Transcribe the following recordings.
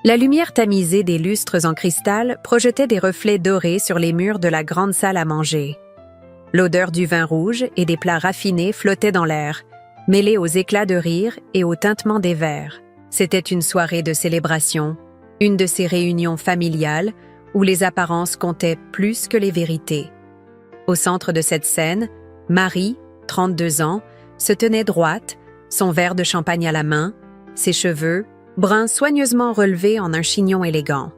La lumière tamisée des lustres en cristal projetait des reflets dorés sur les murs de la grande salle à manger. L'odeur du vin rouge et des plats raffinés flottait dans l'air, mêlée aux éclats de rire et au tintement des verres. C'était une soirée de célébration, une de ces réunions familiales où les apparences comptaient plus que les vérités. Au centre de cette scène, Marie, 32 ans, se tenait droite, son verre de champagne à la main, ses cheveux, bruns soigneusement relevés en un chignon élégant.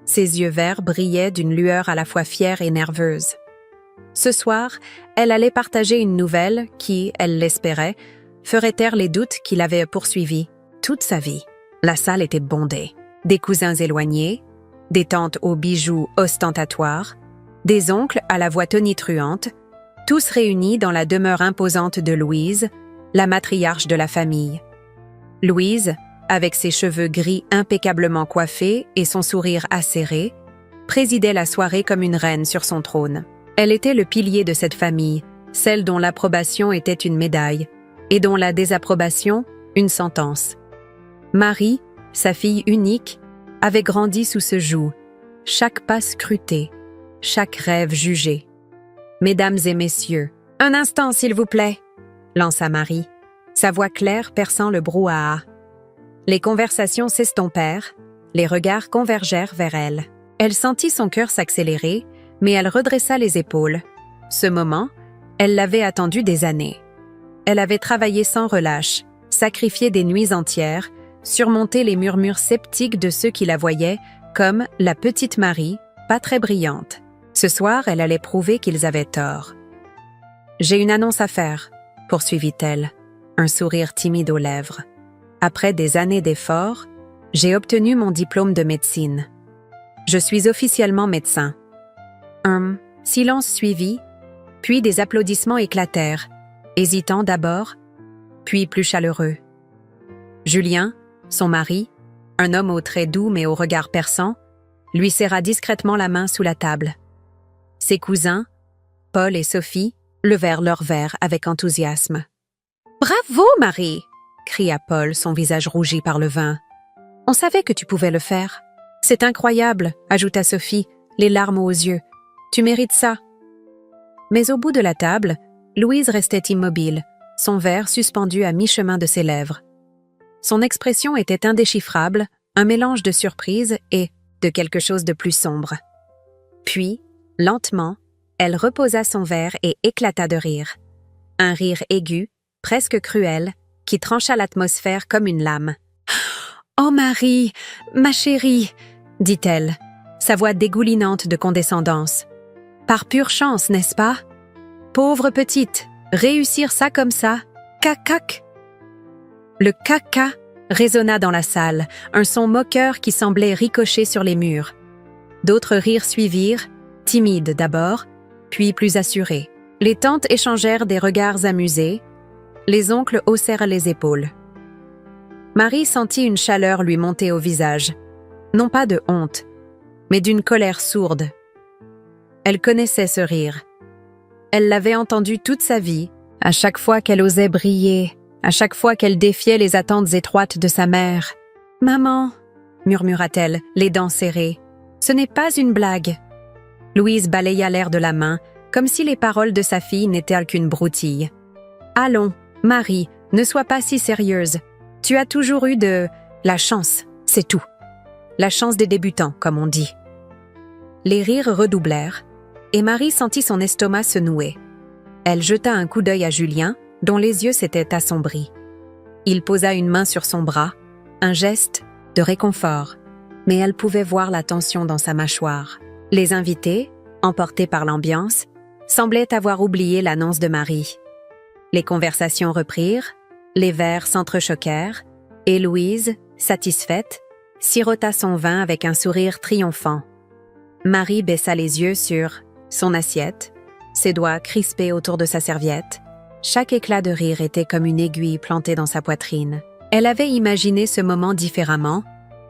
Ses yeux verts brillaient d'une lueur à la fois fière et nerveuse. Ce soir, elle allait partager une nouvelle qui, elle l'espérait, ferait taire les doutes qui l'avaient poursuivie toute sa vie. La salle était bondée. Des cousins éloignés, des tantes aux bijoux ostentatoires, des oncles à la voix tonitruante, tous réunis dans la demeure imposante de Louise, la matriarche de la famille. Louise, avec ses cheveux gris impeccablement coiffés et son sourire acéré, présidait la soirée comme une reine sur son trône. Elle était le pilier de cette famille, celle dont l'approbation était une médaille, et dont la désapprobation, une sentence. Marie, sa fille unique, avait grandi sous ce joug, chaque pas scruté, chaque rêve jugé. « Mesdames et messieurs, un instant s'il vous plaît !» lança Marie, sa voix claire perçant le brouhaha. Les conversations s'estompèrent, les regards convergèrent vers elle. Elle sentit son cœur s'accélérer, mais elle redressa les épaules. Ce moment, elle l'avait attendu des années. Elle avait travaillé sans relâche, sacrifié des nuits entières, surmonté les murmures sceptiques de ceux qui la voyaient comme la petite Marie, pas très brillante. Ce soir, elle allait prouver qu'ils avaient tort. « J'ai une annonce à faire », poursuivit-elle, un sourire timide aux lèvres. « Après des années d'efforts, j'ai obtenu mon diplôme de médecine. Je suis officiellement médecin. » Un silence suivit, puis des applaudissements éclatèrent, hésitants d'abord, puis plus chaleureux. Julien, son mari, un homme aux traits doux mais au regard perçant, lui serra discrètement la main sous la table. Ses cousins, Paul et Sophie, levèrent leurs verres avec enthousiasme. « Bravo, Marie !» cria Paul, son visage rougi par le vin. « On savait que tu pouvais le faire. »« C'est incroyable !» ajouta Sophie, les larmes aux yeux. « Tu mérites ça !» Mais au bout de la table, Louise restait immobile, son verre suspendu à mi-chemin de ses lèvres. Son expression était indéchiffrable, un mélange de surprise et de quelque chose de plus sombre. Puis, lentement, elle reposa son verre et éclata de rire. Un rire aigu, presque cruel, qui trancha l'atmosphère comme une lame. « Oh Marie, ma chérie !» dit-elle, sa voix dégoulinante de condescendance. « Par pure chance, n'est-ce pas? Pauvre petite, réussir ça comme ça, cac-cac !» Le caca résonna dans la salle, un son moqueur qui semblait ricocher sur les murs. D'autres rires suivirent, timides d'abord, puis plus assurés. Les tantes échangèrent des regards amusés, les oncles haussèrent les épaules. Marie sentit une chaleur lui monter au visage, non pas de honte, mais d'une colère sourde. Elle connaissait ce rire. Elle l'avait entendu toute sa vie, à chaque fois qu'elle osait briller, à chaque fois qu'elle défiait les attentes étroites de sa mère. « Maman !» murmura-t-elle, les dents serrées. « Ce n'est pas une blague. » Louise balaya l'air de la main, comme si les paroles de sa fille n'étaient qu'une broutille. « Allons, Marie, ne sois pas si sérieuse. Tu as toujours eu de la chance, c'est tout. La chance des débutants, comme on dit. » Les rires redoublèrent, et Marie sentit son estomac se nouer. Elle jeta un coup d'œil à Julien, dont les yeux s'étaient assombris. Il posa une main sur son bras, un geste de réconfort, mais elle pouvait voir la tension dans sa mâchoire. Les invités, emportés par l'ambiance, semblaient avoir oublié l'annonce de Marie. Les conversations reprirent, les verres s'entrechoquèrent, et Louise, satisfaite, sirota son vin avec un sourire triomphant. Marie baissa les yeux sur son assiette, ses doigts crispés autour de sa serviette. Chaque éclat de rire était comme une aiguille plantée dans sa poitrine. Elle avait imaginé ce moment différemment,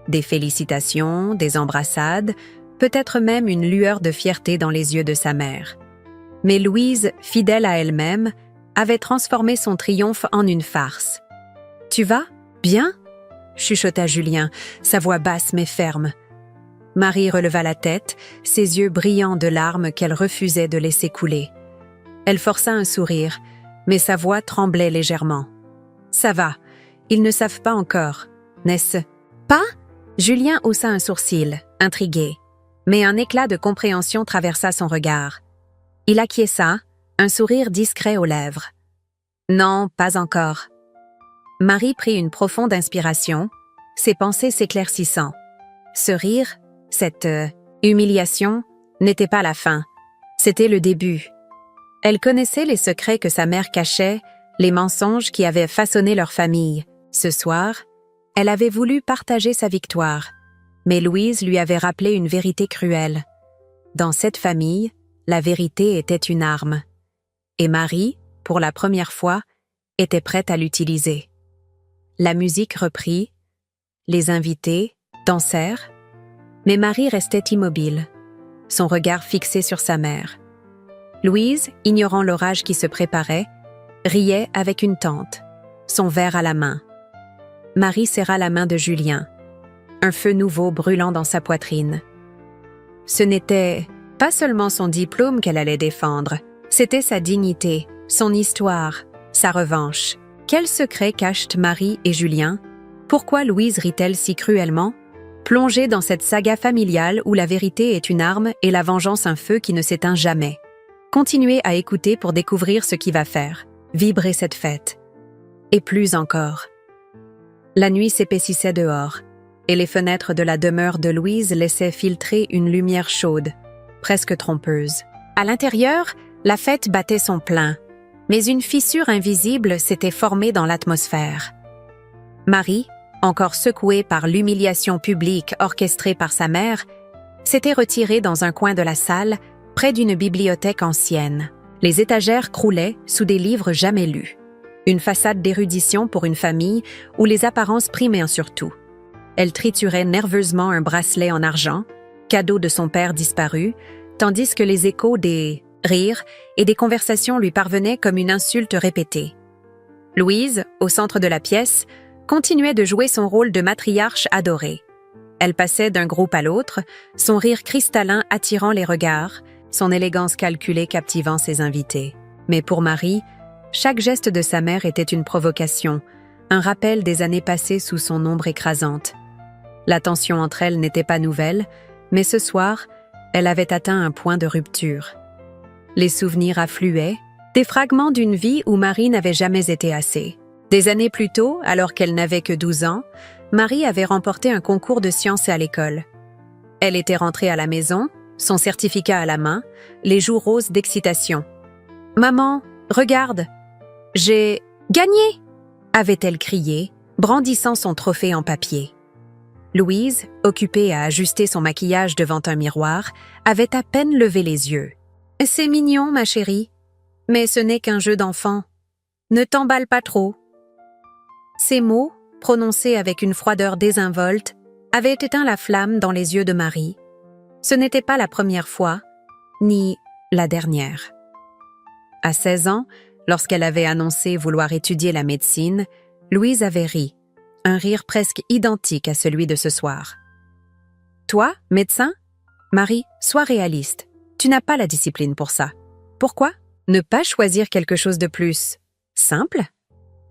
des félicitations, des embrassades, peut-être même une lueur de fierté dans les yeux de sa mère. Mais Louise, fidèle à elle-même, avait transformé son triomphe en une farce. « Tu vas? Bien ?» chuchota Julien, sa voix basse mais ferme. Marie releva la tête, ses yeux brillants de larmes qu'elle refusait de laisser couler. Elle força un sourire, mais sa voix tremblait légèrement. « Ça va, ils ne savent pas encore, n'est-ce pas ?» Julien haussa un sourcil, intrigué, mais un éclat de compréhension traversa son regard. Il acquiesça, un sourire discret aux lèvres. « Non, pas encore. » Marie prit une profonde inspiration, ses pensées s'éclaircissant. Ce rire, cette humiliation, n'était pas la fin, c'était le début. Elle connaissait les secrets que sa mère cachait, les mensonges qui avaient façonné leur famille. Ce soir, elle avait voulu partager sa victoire, mais Louise lui avait rappelé une vérité cruelle. Dans cette famille, la vérité était une arme. Et Marie, pour la première fois, était prête à l'utiliser. La musique reprit, les invités dansèrent, mais Marie restait immobile, son regard fixé sur sa mère. Louise, ignorant l'orage qui se préparait, riait avec une tante, son verre à la main. Marie serra la main de Julien, un feu nouveau brûlant dans sa poitrine. Ce n'était pas seulement son diplôme qu'elle allait défendre, c'était sa dignité, son histoire, sa revanche. Quel secret cachent Marie et Julien? Pourquoi Louise rit-elle si cruellement? Plongée dans cette saga familiale où la vérité est une arme et la vengeance un feu qui ne s'éteint jamais. Continuez à écouter pour découvrir ce qui va faire vibrer cette fête. Et plus encore. La nuit s'épaississait dehors, et les fenêtres de la demeure de Louise laissaient filtrer une lumière chaude, presque trompeuse. À l'intérieur, la fête battait son plein, mais une fissure invisible s'était formée dans l'atmosphère. Marie, encore secouée par l'humiliation publique orchestrée par sa mère, s'était retirée dans un coin de la salle, près d'une bibliothèque ancienne. Les étagères croulaient sous des livres jamais lus. Une façade d'érudition pour une famille où les apparences primaient surtout. Elle triturait nerveusement un bracelet en argent, cadeau de son père disparu, tandis que les échos des rires et des conversations lui parvenaient comme une insulte répétée. Louise, au centre de la pièce, continuait de jouer son rôle de matriarche adorée. Elle passait d'un groupe à l'autre, son rire cristallin attirant les regards, son élégance calculée captivant ses invités. Mais pour Marie, chaque geste de sa mère était une provocation, un rappel des années passées sous son ombre écrasante. La tension entre elles n'était pas nouvelle, mais ce soir, elle avait atteint un point de rupture. Les souvenirs affluaient, des fragments d'une vie où Marie n'avait jamais été assez. Des années plus tôt, alors qu'elle n'avait que 12 ans, Marie avait remporté un concours de sciences à l'école. Elle était rentrée à la maison, son certificat à la main, les joues roses d'excitation. « Maman, regarde, j'ai gagné !» avait-elle crié, brandissant son trophée en papier. Louise, occupée à ajuster son maquillage devant un miroir, avait à peine levé les yeux. « C'est mignon, ma chérie, mais ce n'est qu'un jeu d'enfant. Ne t'emballe pas trop. » Ces mots, prononcés avec une froideur désinvolte, avaient éteint la flamme dans les yeux de Marie. Ce n'était pas la première fois, ni la dernière. À 16 ans, lorsqu'elle avait annoncé vouloir étudier la médecine, Louise avait ri, un rire presque identique à celui de ce soir. « Toi, médecin? Marie, sois réaliste. Tu n'as pas la discipline pour ça. Pourquoi ne pas choisir quelque chose de plus simple ?»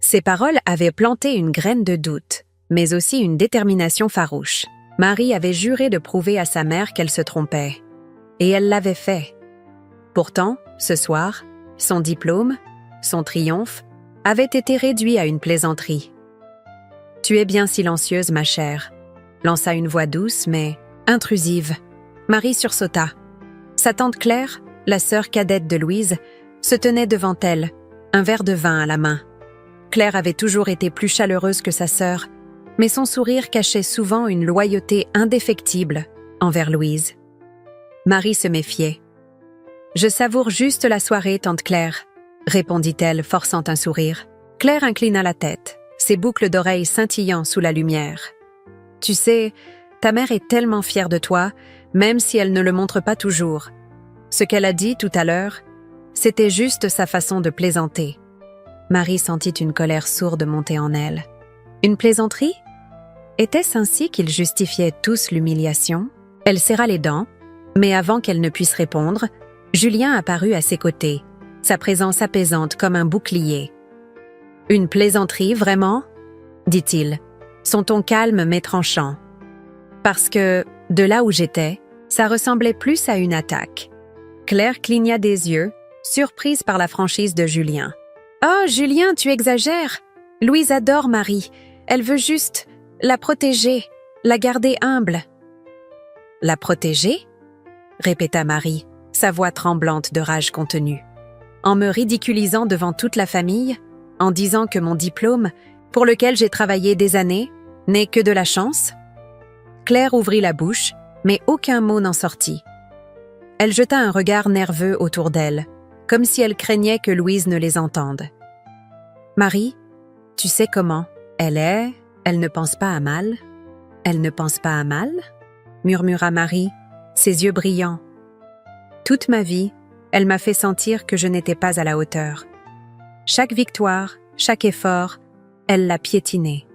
Ces paroles avaient planté une graine de doute, mais aussi une détermination farouche. Marie avait juré de prouver à sa mère qu'elle se trompait. Et elle l'avait fait. Pourtant, ce soir, son diplôme, son triomphe, avait été réduit à une plaisanterie. « Tu es bien silencieuse, ma chère », lança une voix douce mais intrusive. Marie sursauta. Sa tante Claire, la sœur cadette de Louise, se tenait devant elle, un verre de vin à la main. Claire avait toujours été plus chaleureuse que sa sœur, mais son sourire cachait souvent une loyauté indéfectible envers Louise. Marie se méfiait. « Je savoure juste la soirée, tante Claire », répondit-elle, forçant un sourire. Claire inclina la tête, ses boucles d'oreilles scintillant sous la lumière. « Tu sais, ta mère est tellement fière de toi, même si elle ne le montre pas toujours. Ce qu'elle a dit tout à l'heure, c'était juste sa façon de plaisanter. » Marie sentit une colère sourde monter en elle. « Une plaisanterie ? Était-ce ainsi qu'ils justifiaient tous l'humiliation? Elle serra les dents, mais avant qu'elle ne puisse répondre, Julien apparut à ses côtés, sa présence apaisante comme un bouclier. « Une plaisanterie, vraiment ?» dit-il, son ton calme mais tranchant. Parce que, de là où j'étais, ça ressemblait plus à une attaque. Claire cligna des yeux, surprise par la franchise de Julien. « Oh, Julien, tu exagères! Louise adore Marie. Elle veut juste la protéger, la garder humble. » « La protéger ?» répéta Marie, sa voix tremblante de rage contenue. « En me ridiculisant devant toute la famille, en disant que mon diplôme, pour lequel j'ai travaillé des années, n'est que de la chance ?» Claire ouvrit la bouche, mais aucun mot n'en sortit. Elle jeta un regard nerveux autour d'elle, comme si elle craignait que Louise ne les entende. « Marie, tu sais comment elle est, elle ne pense pas à mal. »« Elle ne pense pas à mal ?» murmura Marie, ses yeux brillants. « Toute ma vie, elle m'a fait sentir que je n'étais pas à la hauteur. Chaque victoire, chaque effort, elle l'a piétiné.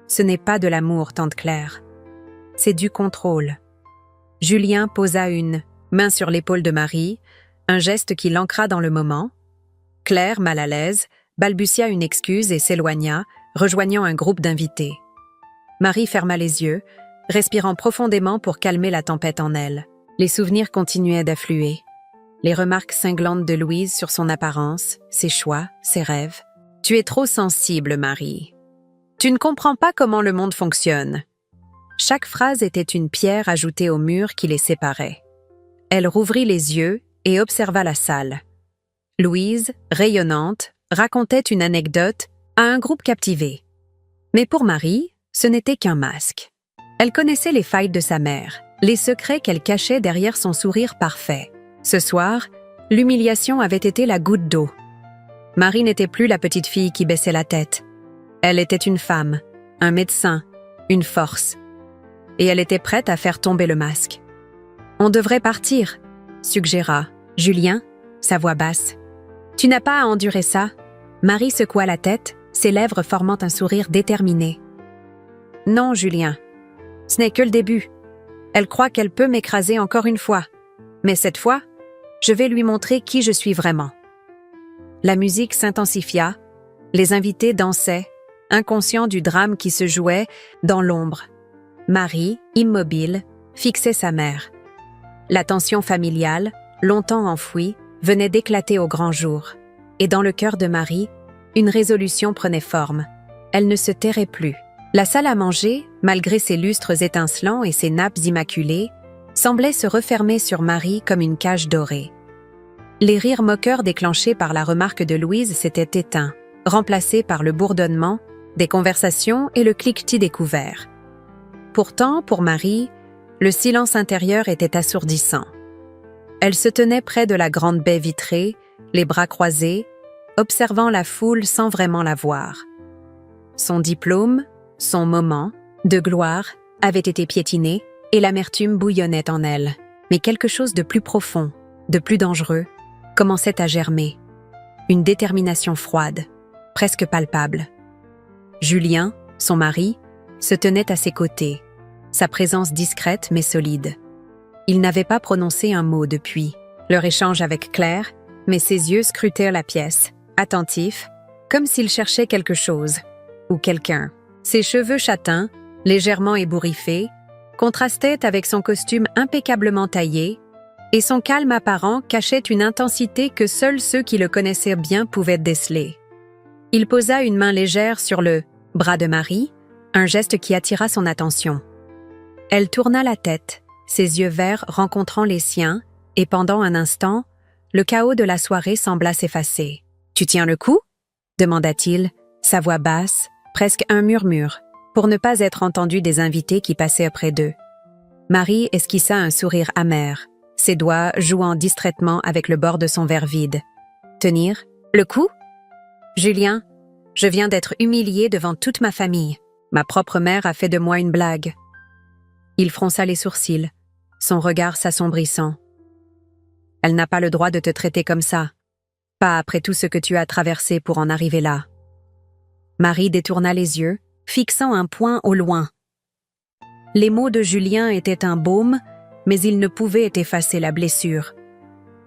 Ce n'est pas de l'amour, tante Claire. C'est du contrôle. » Julien posa une main sur l'épaule de Marie, un geste qui l'ancra dans le moment. Claire, mal à l'aise, balbutia une excuse et s'éloigna, rejoignant un groupe d'invités. Marie ferma les yeux, respirant profondément pour calmer la tempête en elle. Les souvenirs continuaient d'affluer. Les remarques cinglantes de Louise sur son apparence, ses choix, ses rêves. « Tu es trop sensible, Marie. Tu ne comprends pas comment le monde fonctionne. » Chaque phrase était une pierre ajoutée au mur qui les séparait. Elle rouvrit les yeux et observa la salle. Louise, rayonnante, racontait une anecdote à un groupe captivé. Mais pour Marie, ce n'était qu'un masque. Elle connaissait les failles de sa mère, les secrets qu'elle cachait derrière son sourire parfait. Ce soir, l'humiliation avait été la goutte d'eau. Marie n'était plus la petite fille qui baissait la tête. Elle était une femme, un médecin, une force. Et elle était prête à faire tomber le masque. « On devrait partir », suggéra Julien, sa voix basse. « Tu n'as pas à endurer ça ?» Marie secoua la tête, ses lèvres formant un sourire déterminé. « Non, Julien. Ce n'est que le début. Elle croit qu'elle peut m'écraser encore une fois. Mais cette fois, je vais lui montrer qui je suis vraiment. » La musique s'intensifia, les invités dansaient, inconscients du drame qui se jouait dans l'ombre. Marie, immobile, fixait sa mère. La tension familiale, longtemps enfouie, venait d'éclater au grand jour. Et dans le cœur de Marie, une résolution prenait forme. Elle ne se tairait plus. La salle à manger, malgré ses lustres étincelants et ses nappes immaculées, semblait se refermer sur Marie comme une cage dorée. Les rires moqueurs déclenchés par la remarque de Louise s'étaient éteints, remplacés par le bourdonnement des conversations et le cliquetis des couverts. Pourtant, pour Marie, le silence intérieur était assourdissant. Elle se tenait près de la grande baie vitrée, les bras croisés, observant la foule sans vraiment la voir. Son diplôme, son moment de gloire avait été piétiné et l'amertume bouillonnait en elle. Mais quelque chose de plus profond, de plus dangereux, commençait à germer. Une détermination froide, presque palpable. Julien, son mari, se tenait à ses côtés, sa présence discrète mais solide. Il n'avait pas prononcé un mot depuis leur échange avec Claire, mais ses yeux scrutèrent la pièce, attentifs, comme s'il cherchait quelque chose, ou quelqu'un. Ses cheveux châtains, légèrement ébouriffés, contrastaient avec son costume impeccablement taillé, et son calme apparent cachait une intensité que seuls ceux qui le connaissaient bien pouvaient déceler. Il posa une main légère sur le bras de Marie, un geste qui attira son attention. Elle tourna la tête, ses yeux verts rencontrant les siens, et pendant un instant, le chaos de la soirée sembla s'effacer. « Tu tiens le coup ?» demanda-t-il, sa voix basse, presque un murmure, pour ne pas être entendu des invités qui passaient près d'eux. Marie esquissa un sourire amer, ses doigts jouant distraitement avec le bord de son verre vide. « Tenir le coup ? Julien, je viens d'être humiliée devant toute ma famille. Ma propre mère a fait de moi une blague. » Il fronça les sourcils, son regard s'assombrissant. « Elle n'a pas le droit de te traiter comme ça. Pas après tout ce que tu as traversé pour en arriver là. » Marie détourna les yeux, fixant un point au loin. Les mots de Julien étaient un baume, mais ils ne pouvaient effacer la blessure.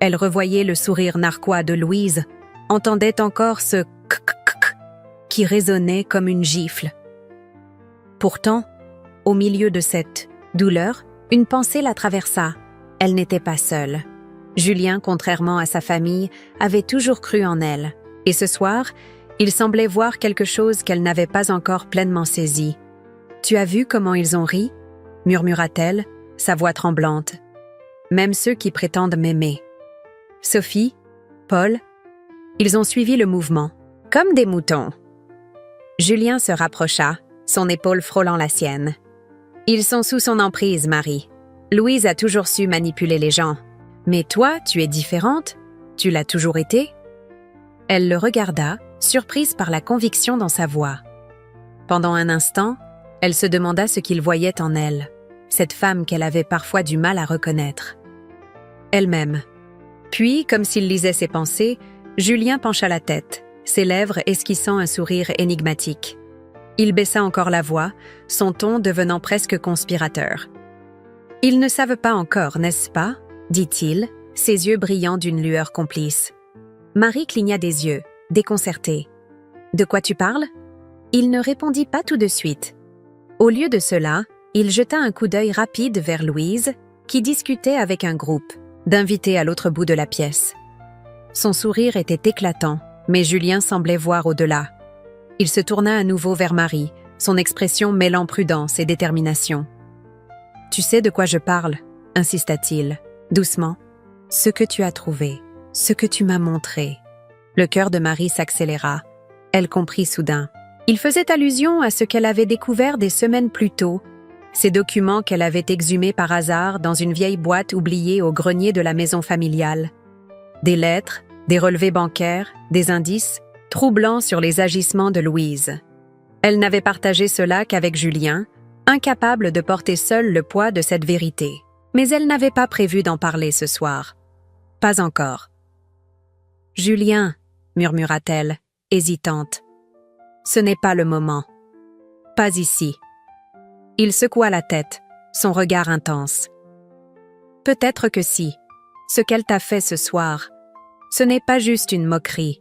Elle revoyait le sourire narquois de Louise, entendait encore ce k-k-k qui résonnait comme une gifle. Pourtant, au milieu de cette douleur, une pensée la traversa. Elle n'était pas seule. Julien, contrairement à sa famille, avait toujours cru en elle. Et ce soir, il semblait voir quelque chose qu'elle n'avait pas encore pleinement saisi. « Tu as vu comment ils ont ri ?» murmura-t-elle, sa voix tremblante. « Même ceux qui prétendent m'aimer. » Sophie, Paul, ils ont suivi le mouvement, comme des moutons. Julien se rapprocha, son épaule frôlant la sienne. « Ils sont sous son emprise, Marie. Louise a toujours su manipuler les gens. Mais toi, tu es différente. Tu l'as toujours été. » Elle le regarda, surprise par la conviction dans sa voix. Pendant un instant, elle se demanda ce qu'il voyait en elle, cette femme qu'elle avait parfois du mal à reconnaître. Elle-même. Puis, comme s'il lisait ses pensées, Julien pencha la tête, ses lèvres esquissant un sourire énigmatique. Il baissa encore la voix, son ton devenant presque conspirateur. « Ils ne savent pas encore, n'est-ce pas ?» dit-il, ses yeux brillant d'une lueur complice. Marie cligna des yeux, déconcertée. « De quoi tu parles ?» Il ne répondit pas tout de suite. Au lieu de cela, il jeta un coup d'œil rapide vers Louise, qui discutait avec un groupe d'invités à l'autre bout de la pièce. Son sourire était éclatant, mais Julien semblait voir au-delà. Il se tourna à nouveau vers Marie, son expression mêlant prudence et détermination. « Tu sais de quoi je parle ?» insista-t-il, doucement. « Ce que tu as trouvé, ce que tu m'as montré. » Le cœur de Marie s'accéléra. Elle comprit soudain. Il faisait allusion à ce qu'elle avait découvert des semaines plus tôt, ces documents qu'elle avait exhumés par hasard dans une vieille boîte oubliée au grenier de la maison familiale. Des lettres, des relevés bancaires, des indices, troublants sur les agissements de Louise. Elle n'avait partagé cela qu'avec Julien, incapable de porter seule le poids de cette vérité. Mais elle n'avait pas prévu d'en parler ce soir. Pas encore. « Julien, » murmura-t-elle, hésitante. « Ce n'est pas le moment. Pas ici. » Il secoua la tête, son regard intense. « Peut-être que si. Ce qu'elle t'a fait ce soir, ce n'est pas juste une moquerie.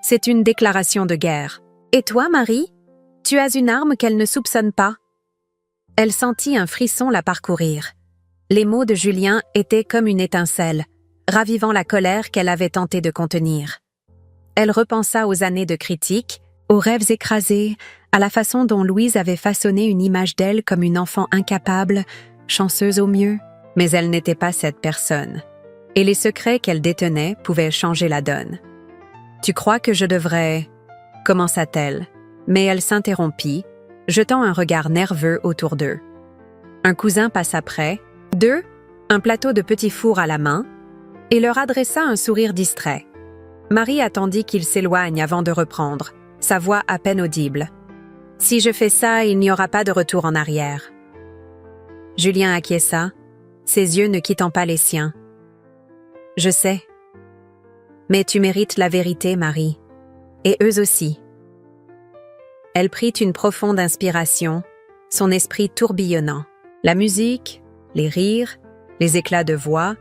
C'est une déclaration de guerre. Et toi, Marie, tu as une arme qu'elle ne soupçonne pas. » Elle sentit un frisson la parcourir. Les mots de Julien étaient comme une étincelle, ravivant la colère qu'elle avait tenté de contenir. Elle repensa aux années de critique, aux rêves écrasés, à la façon dont Louise avait façonné une image d'elle comme une enfant incapable, chanceuse au mieux, mais elle n'était pas cette personne. Et les secrets qu'elle détenait pouvaient changer la donne. « Tu crois que je devrais… » commença-t-elle, mais elle s'interrompit, jetant un regard nerveux autour d'eux. Un cousin passa près, d'eux, un plateau de petits fours à la main, et leur adressa un sourire distrait. Marie attendit qu'il s'éloigne avant de reprendre, sa voix à peine audible. « Si je fais ça, il n'y aura pas de retour en arrière. » Julien acquiesça, ses yeux ne quittant pas les siens. « Je sais. Mais tu mérites la vérité, Marie. Et eux aussi. » Elle prit une profonde inspiration, son esprit tourbillonnant. La musique, les rires, les éclats de voix,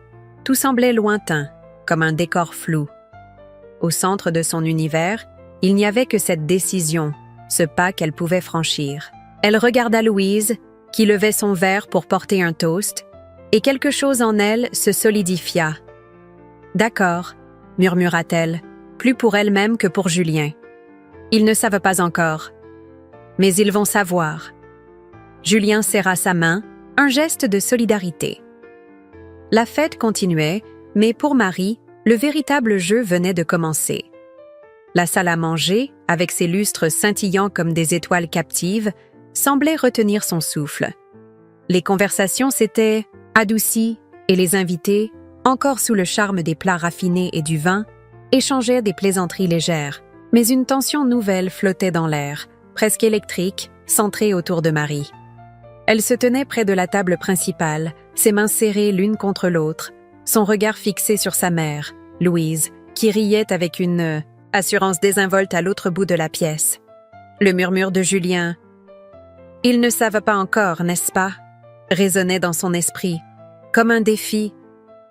tout semblait lointain, comme un décor flou. Au centre de son univers, il n'y avait que cette décision, ce pas qu'elle pouvait franchir. Elle regarda Louise, qui levait son verre pour porter un toast, et quelque chose en elle se solidifia. « D'accord », murmura-t-elle, plus pour elle-même que pour Julien. « Ils ne savent pas encore. Mais ils vont savoir. » Julien serra sa main, un geste de solidarité. La fête continuait, mais pour Marie, le véritable jeu venait de commencer. La salle à manger, avec ses lustres scintillants comme des étoiles captives, semblait retenir son souffle. Les conversations s'étaient adoucies et les invités, encore sous le charme des plats raffinés et du vin, échangeaient des plaisanteries légères. Mais une tension nouvelle flottait dans l'air, presque électrique, centrée autour de Marie. Elle se tenait près de la table principale, ses mains serrées l'une contre l'autre, son regard fixé sur sa mère, Louise, qui riait avec une assurance désinvolte à l'autre bout de la pièce. Le murmure de Julien, Ils ne savent pas encore, n'est-ce pas? Résonnait dans son esprit, comme un défi,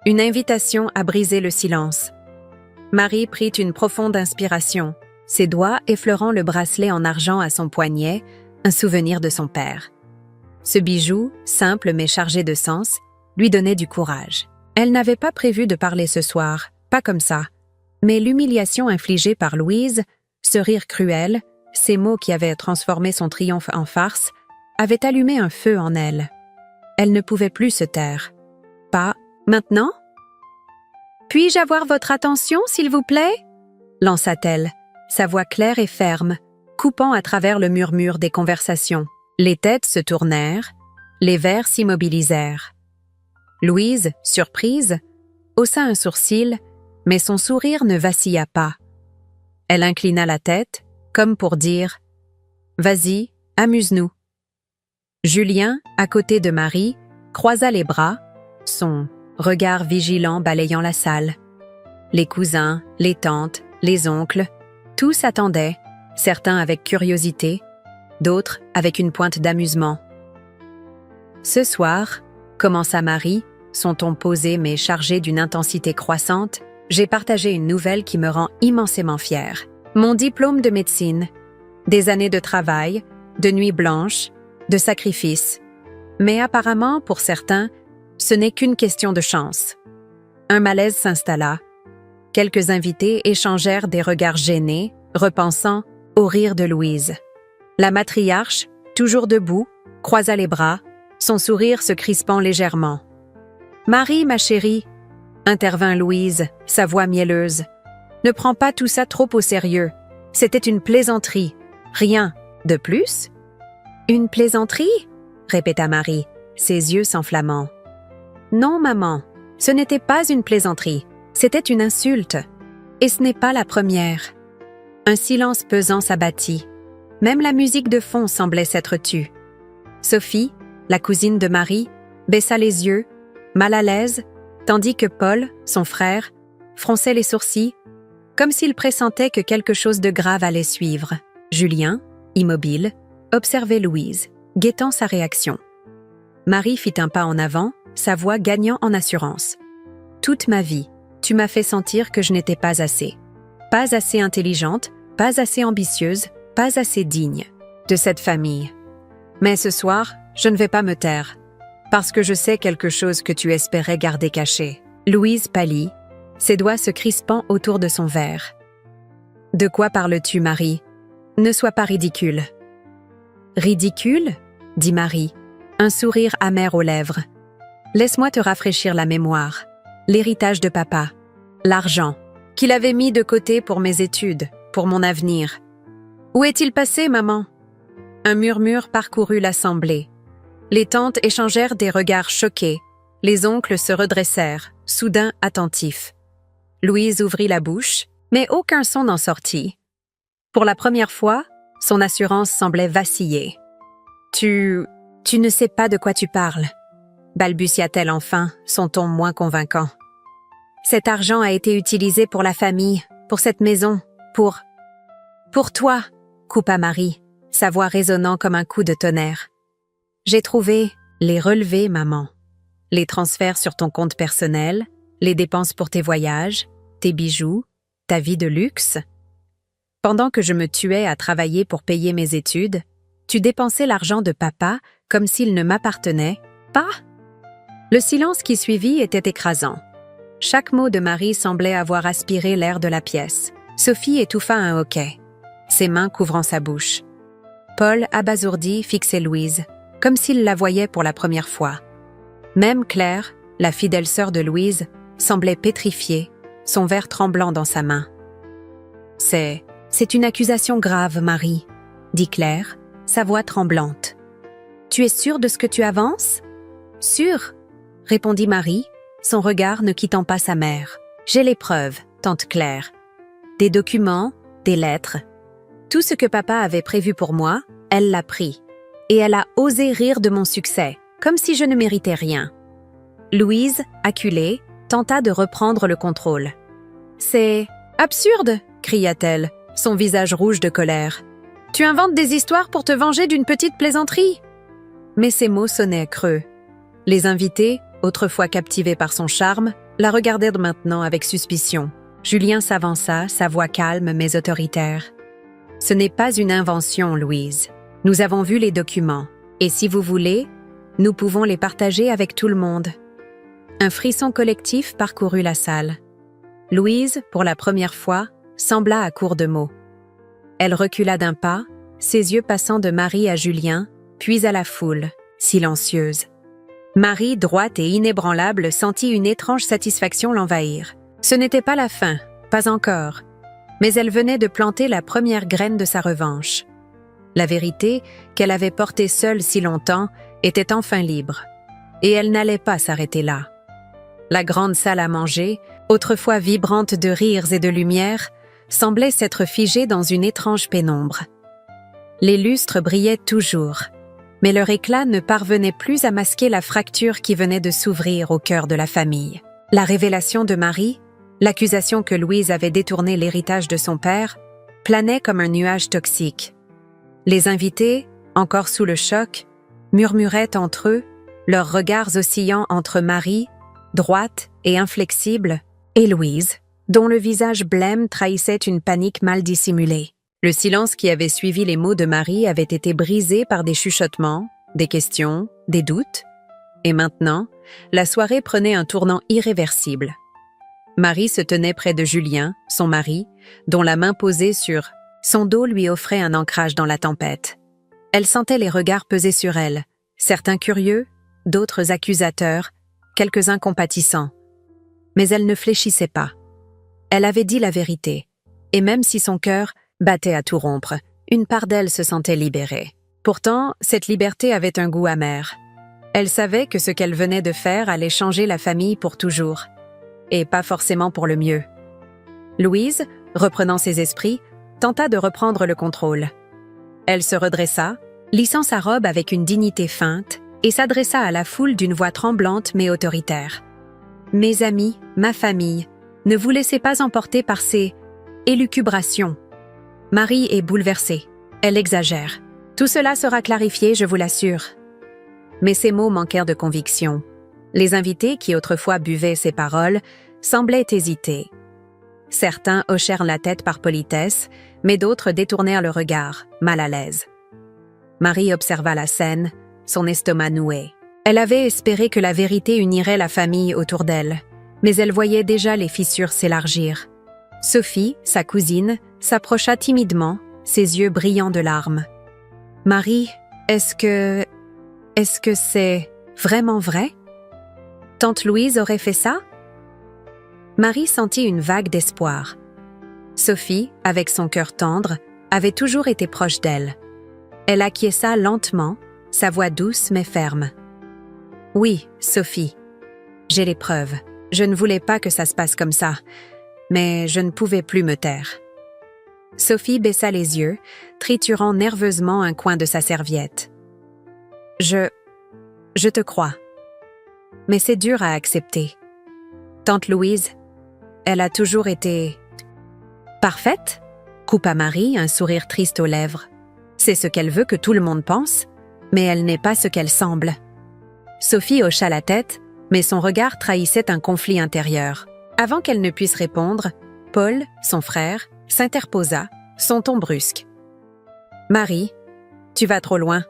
une invitation à briser le silence. Marie prit une profonde inspiration, ses doigts effleurant le bracelet en argent à son poignet, un souvenir de son père. Ce bijou, simple mais chargé de sens, lui donnait du courage. Elle n'avait pas prévu de parler ce soir, pas comme ça. Mais l'humiliation infligée par Louise, ce rire cruel, ces mots qui avaient transformé son triomphe en farce, avaient allumé un feu en elle. Elle ne pouvait plus se taire. Pas maintenant? Puis-je avoir votre attention, s'il vous plaît? Lança-t-elle, sa voix claire et ferme, coupant à travers le murmure des conversations. Les têtes se tournèrent, les verres s'immobilisèrent. Louise, surprise, haussa un sourcil, mais son sourire ne vacilla pas. Elle inclina la tête, comme pour dire « Vas-y, amuse-nous ». Julien, à côté de Marie, croisa les bras, son regard vigilant balayant la salle. Les cousins, les tantes, les oncles, tous attendaient, certains avec curiosité, d'autres avec une pointe d'amusement. « Ce soir, » commença Marie, son ton posé mais chargé d'une intensité croissante, « j'ai partagé une nouvelle qui me rend immensément fière. Mon diplôme de médecine, des années de travail, de nuits blanches, de sacrifices. Mais apparemment, pour certains, ce n'est qu'une question de chance. » Un malaise s'installa. Quelques invités échangèrent des regards gênés, repensant au rire de Louise. La matriarche, toujours debout, croisa les bras, son sourire se crispant légèrement. « Marie, ma chérie, » intervint Louise, sa voix mielleuse, « ne prends pas tout ça trop au sérieux. C'était une plaisanterie. Rien de plus? » « Une plaisanterie? » répéta Marie, ses yeux s'enflammant. « Non, maman, ce n'était pas une plaisanterie. C'était une insulte. Et ce n'est pas la première. » Un silence pesant s'abattit. Même la musique de fond semblait s'être tue. Sophie, la cousine de Marie, baissa les yeux, mal à l'aise, tandis que Paul, son frère, fronçait les sourcils, comme s'il pressentait que quelque chose de grave allait suivre. Julien, immobile, observait Louise, guettant sa réaction. Marie fit un pas en avant, sa voix gagnant en assurance. « Toute ma vie, tu m'as fait sentir que je n'étais pas assez. Pas assez intelligente, pas assez ambitieuse, pas assez digne de cette famille. Mais ce soir, je ne vais pas me taire, parce que je sais quelque chose que tu espérais garder caché. » Louise pâlit, ses doigts se crispant autour de son verre. « De quoi parles-tu, Marie? Ne sois pas ridicule. » « Ridicule? » dit Marie, un sourire amer aux lèvres. « Laisse-moi te rafraîchir la mémoire. L'héritage de papa, l'argent, qu'il avait mis de côté pour mes études, pour mon avenir. Où est-il passé, maman? » Un murmure parcourut l'assemblée. Les tantes échangèrent des regards choqués. Les oncles se redressèrent, soudain attentifs. Louise ouvrit la bouche, mais aucun son n'en sortit. Pour la première fois, son assurance semblait vaciller. « Tu ne sais pas de quoi tu parles, » balbutia-t-elle enfin, son ton moins convaincant. « Cet argent a été utilisé pour la famille, pour cette maison, pour... »« Pour toi » coupa Marie, sa voix résonnant comme un coup de tonnerre. « J'ai trouvé les relevés, maman. Les transferts sur ton compte personnel, les dépenses pour tes voyages, tes bijoux, ta vie de luxe. Pendant que je me tuais à travailler pour payer mes études, tu dépensais l'argent de papa comme s'il ne m'appartenait pas. » Le silence qui suivit était écrasant. Chaque mot de Marie semblait avoir aspiré l'air de la pièce. Sophie étouffa un hoquet, ses mains couvrant sa bouche. Paul, abasourdi, fixait Louise, comme s'il la voyait pour la première fois. Même Claire, la fidèle sœur de Louise, semblait pétrifiée, son verre tremblant dans sa main. « C'est une accusation grave, Marie, » dit Claire, sa voix tremblante. « Tu es sûre de ce que tu avances? »« Sûre, » répondit Marie, son regard ne quittant pas sa mère. « J'ai les preuves, tante Claire. Des documents, des lettres. Tout ce que papa avait prévu pour moi, elle l'a pris. Et elle a osé rire de mon succès, comme si je ne méritais rien. » Louise, acculée, tenta de reprendre le contrôle. « C'est absurde !» cria-t-elle, son visage rouge de colère. « Tu inventes des histoires pour te venger d'une petite plaisanterie ?» Mais ces mots sonnaient creux. Les invités, autrefois captivés par son charme, la regardèrent maintenant avec suspicion. Julien s'avança, sa voix calme mais autoritaire. « Ce n'est pas une invention, Louise. Nous avons vu les documents, et si vous voulez, nous pouvons les partager avec tout le monde. » Un frisson collectif parcourut la salle. Louise, pour la première fois, sembla à court de mots. Elle recula d'un pas, ses yeux passant de Marie à Julien, puis à la foule, silencieuse. Marie, droite et inébranlable, sentit une étrange satisfaction l'envahir. Ce n'était pas la fin, pas encore, mais elle venait de planter la première graine de sa revanche. La vérité, qu'elle avait portée seule si longtemps, était enfin libre. Et elle n'allait pas s'arrêter là. La grande salle à manger, autrefois vibrante de rires et de lumière, semblait s'être figée dans une étrange pénombre. Les lustres brillaient toujours, mais leur éclat ne parvenait plus à masquer la fracture qui venait de s'ouvrir au cœur de la famille. La révélation de Marie, l'accusation que Louise avait détourné l'héritage de son père, planait comme un nuage toxique. Les invités, encore sous le choc, murmuraient entre eux, leurs regards oscillant entre Marie, droite et inflexible, et Louise, dont le visage blême trahissait une panique mal dissimulée. Le silence qui avait suivi les mots de Marie avait été brisé par des chuchotements, des questions, des doutes, et maintenant, la soirée prenait un tournant irréversible. Marie se tenait près de Julien, son mari, dont la main posée sur son dos lui offrait un ancrage dans la tempête. Elle sentait les regards peser sur elle, certains curieux, d'autres accusateurs, quelques-uns compatissants. Mais elle ne fléchissait pas. Elle avait dit la vérité, et même si son cœur battait à tout rompre, une part d'elle se sentait libérée. Pourtant, cette liberté avait un goût amer. Elle savait que ce qu'elle venait de faire allait changer la famille pour toujours, et pas forcément pour le mieux. Louise, reprenant ses esprits, tenta de reprendre le contrôle. Elle se redressa, lissant sa robe avec une dignité feinte, et s'adressa à la foule d'une voix tremblante mais autoritaire. « Mes amis, ma famille, ne vous laissez pas emporter par ces élucubrations. Marie est bouleversée. Elle exagère. Tout cela sera clarifié, je vous l'assure. » Mais ces mots manquèrent de conviction. Les invités, qui autrefois buvaient ces paroles, semblaient hésiter. Certains hochèrent la tête par politesse, mais d'autres détournèrent le regard, mal à l'aise. Marie observa la scène, son estomac noué. Elle avait espéré que la vérité unirait la famille autour d'elle, mais elle voyait déjà les fissures s'élargir. Sophie, sa cousine, s'approcha timidement, ses yeux brillants de larmes. « Marie, est-ce que c'est vraiment vrai? Tante Louise aurait fait ça? » Marie sentit une vague d'espoir. Sophie, avec son cœur tendre, avait toujours été proche d'elle. Elle acquiesça lentement, sa voix douce mais ferme. « Oui, Sophie, j'ai les preuves. Je ne voulais pas que ça se passe comme ça, mais je ne pouvais plus me taire. » Sophie baissa les yeux, triturant nerveusement un coin de sa serviette. « Je te crois. Mais c'est dur à accepter. Tante Louise, elle a toujours été... parfaite ?» coupa Marie, un sourire triste aux lèvres. « C'est ce qu'elle veut que tout le monde pense, mais elle n'est pas ce qu'elle semble. » Sophie hocha la tête, mais son regard trahissait un conflit intérieur. Avant qu'elle ne puisse répondre, Paul, son frère, s'interposa, son ton brusque. « Marie, tu vas trop loin.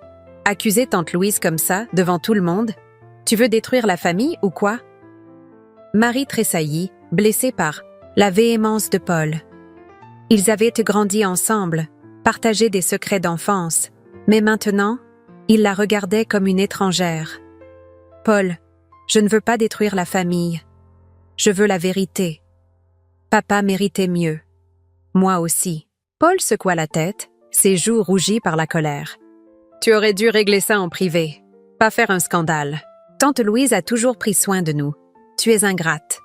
Accuser tante Louise comme ça, devant tout le monde? Tu veux détruire la famille ou quoi ?» Marie tressaillit, blessée par la véhémence de Paul. Ils avaient grandi ensemble, partagé des secrets d'enfance, mais maintenant, il la regardait comme une étrangère. « Paul, je ne veux pas détruire la famille. Je veux la vérité. Papa méritait mieux. Moi aussi. » Paul secoua la tête, ses joues rougies par la colère. « Tu aurais dû régler ça en privé, pas faire un scandale. Tante Louise a toujours pris soin de nous. Tu es ingrate. »